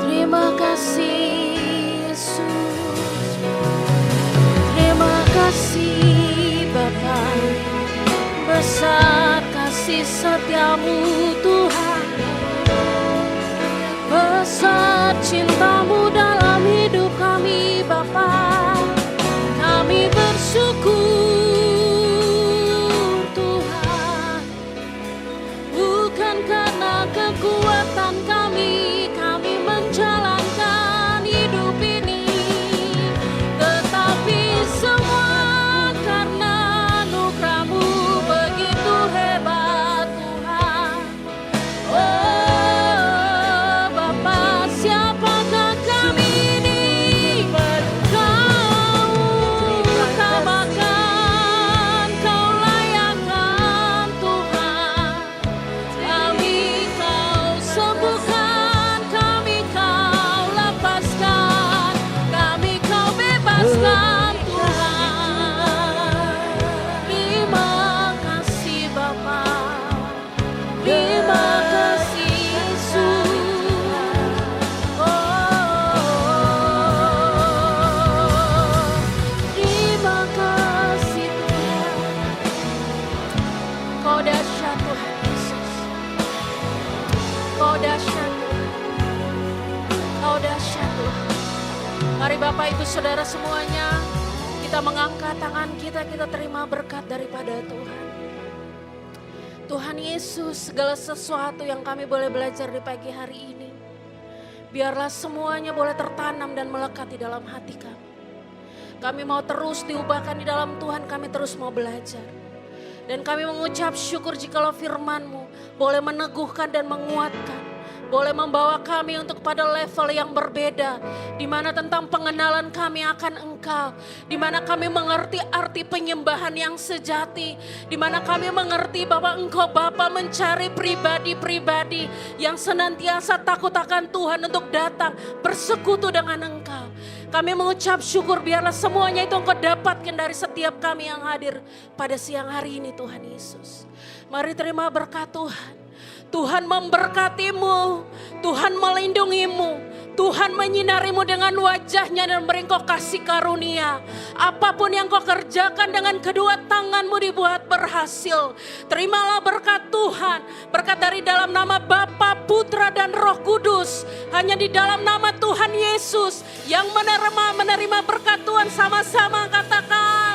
Terima kasih Yesus. Terima kasih Bapa. Besar kasih setiamu Tuhan. Besar cintamu dalam hidup kami Bapa. Kami bersyukur Tuhan. Bukan karena kekuatan kami menjalankan hidup ini. Tetapi semua karena anugerah-Mu begitu hebat Tuhan. Oh Bapa, siapakah kami ini? Kau utamakan, Kau layakkan Tuhan. Kami Kau sembuhkan, kami Kau lepaskan, kami Kau bebaskan Tuhan. Terima kasih Bapa, terima kasih Yesus. Terima kasih Tuhan. Kau dahsyat Tuhan Yesus. Kau dahsyat Tuhan. Kau dahsyat Tuhan. Mari Bapak Ibu Saudara semuanya, kita mengangkat tangan kita terima berkat daripada Tuhan. Tuhan Yesus, segala sesuatu yang kami boleh belajar di pagi hari ini, biarlah semuanya boleh tertanam dan melekat di dalam hati kami. Kami mau terus diubahkan di dalam Tuhan, kami terus mau belajar. Dan kami mengucap syukur jikalau firman-Mu boleh meneguhkan dan menguatkan. Boleh membawa kami untuk pada level yang berbeda. Di mana tentang pengenalan kami akan Engkau. Di mana kami mengerti arti penyembahan yang sejati. Di mana kami mengerti bahwa Engkau Bapa mencari pribadi-pribadi yang senantiasa takut akan Tuhan untuk datang bersekutu dengan Engkau. Kami mengucap syukur biarlah semuanya itu Engkau dapatkan dari setiap kami yang hadir pada siang hari ini Tuhan Yesus. Mari terima berkat Tuhan. Tuhan memberkatimu, Tuhan melindungimu, Tuhan menyinarimu dengan wajahnya dan memberi Engkau kasih karunia. Apapun yang kau kerjakan dengan kedua tanganmu dibuat berhasil. Terimalah berkat Tuhan, berkat dari dalam nama Bapa, Putra dan Roh Kudus. Hanya di dalam nama Tuhan Yesus yang menerima berkat Tuhan, sama-sama katakan.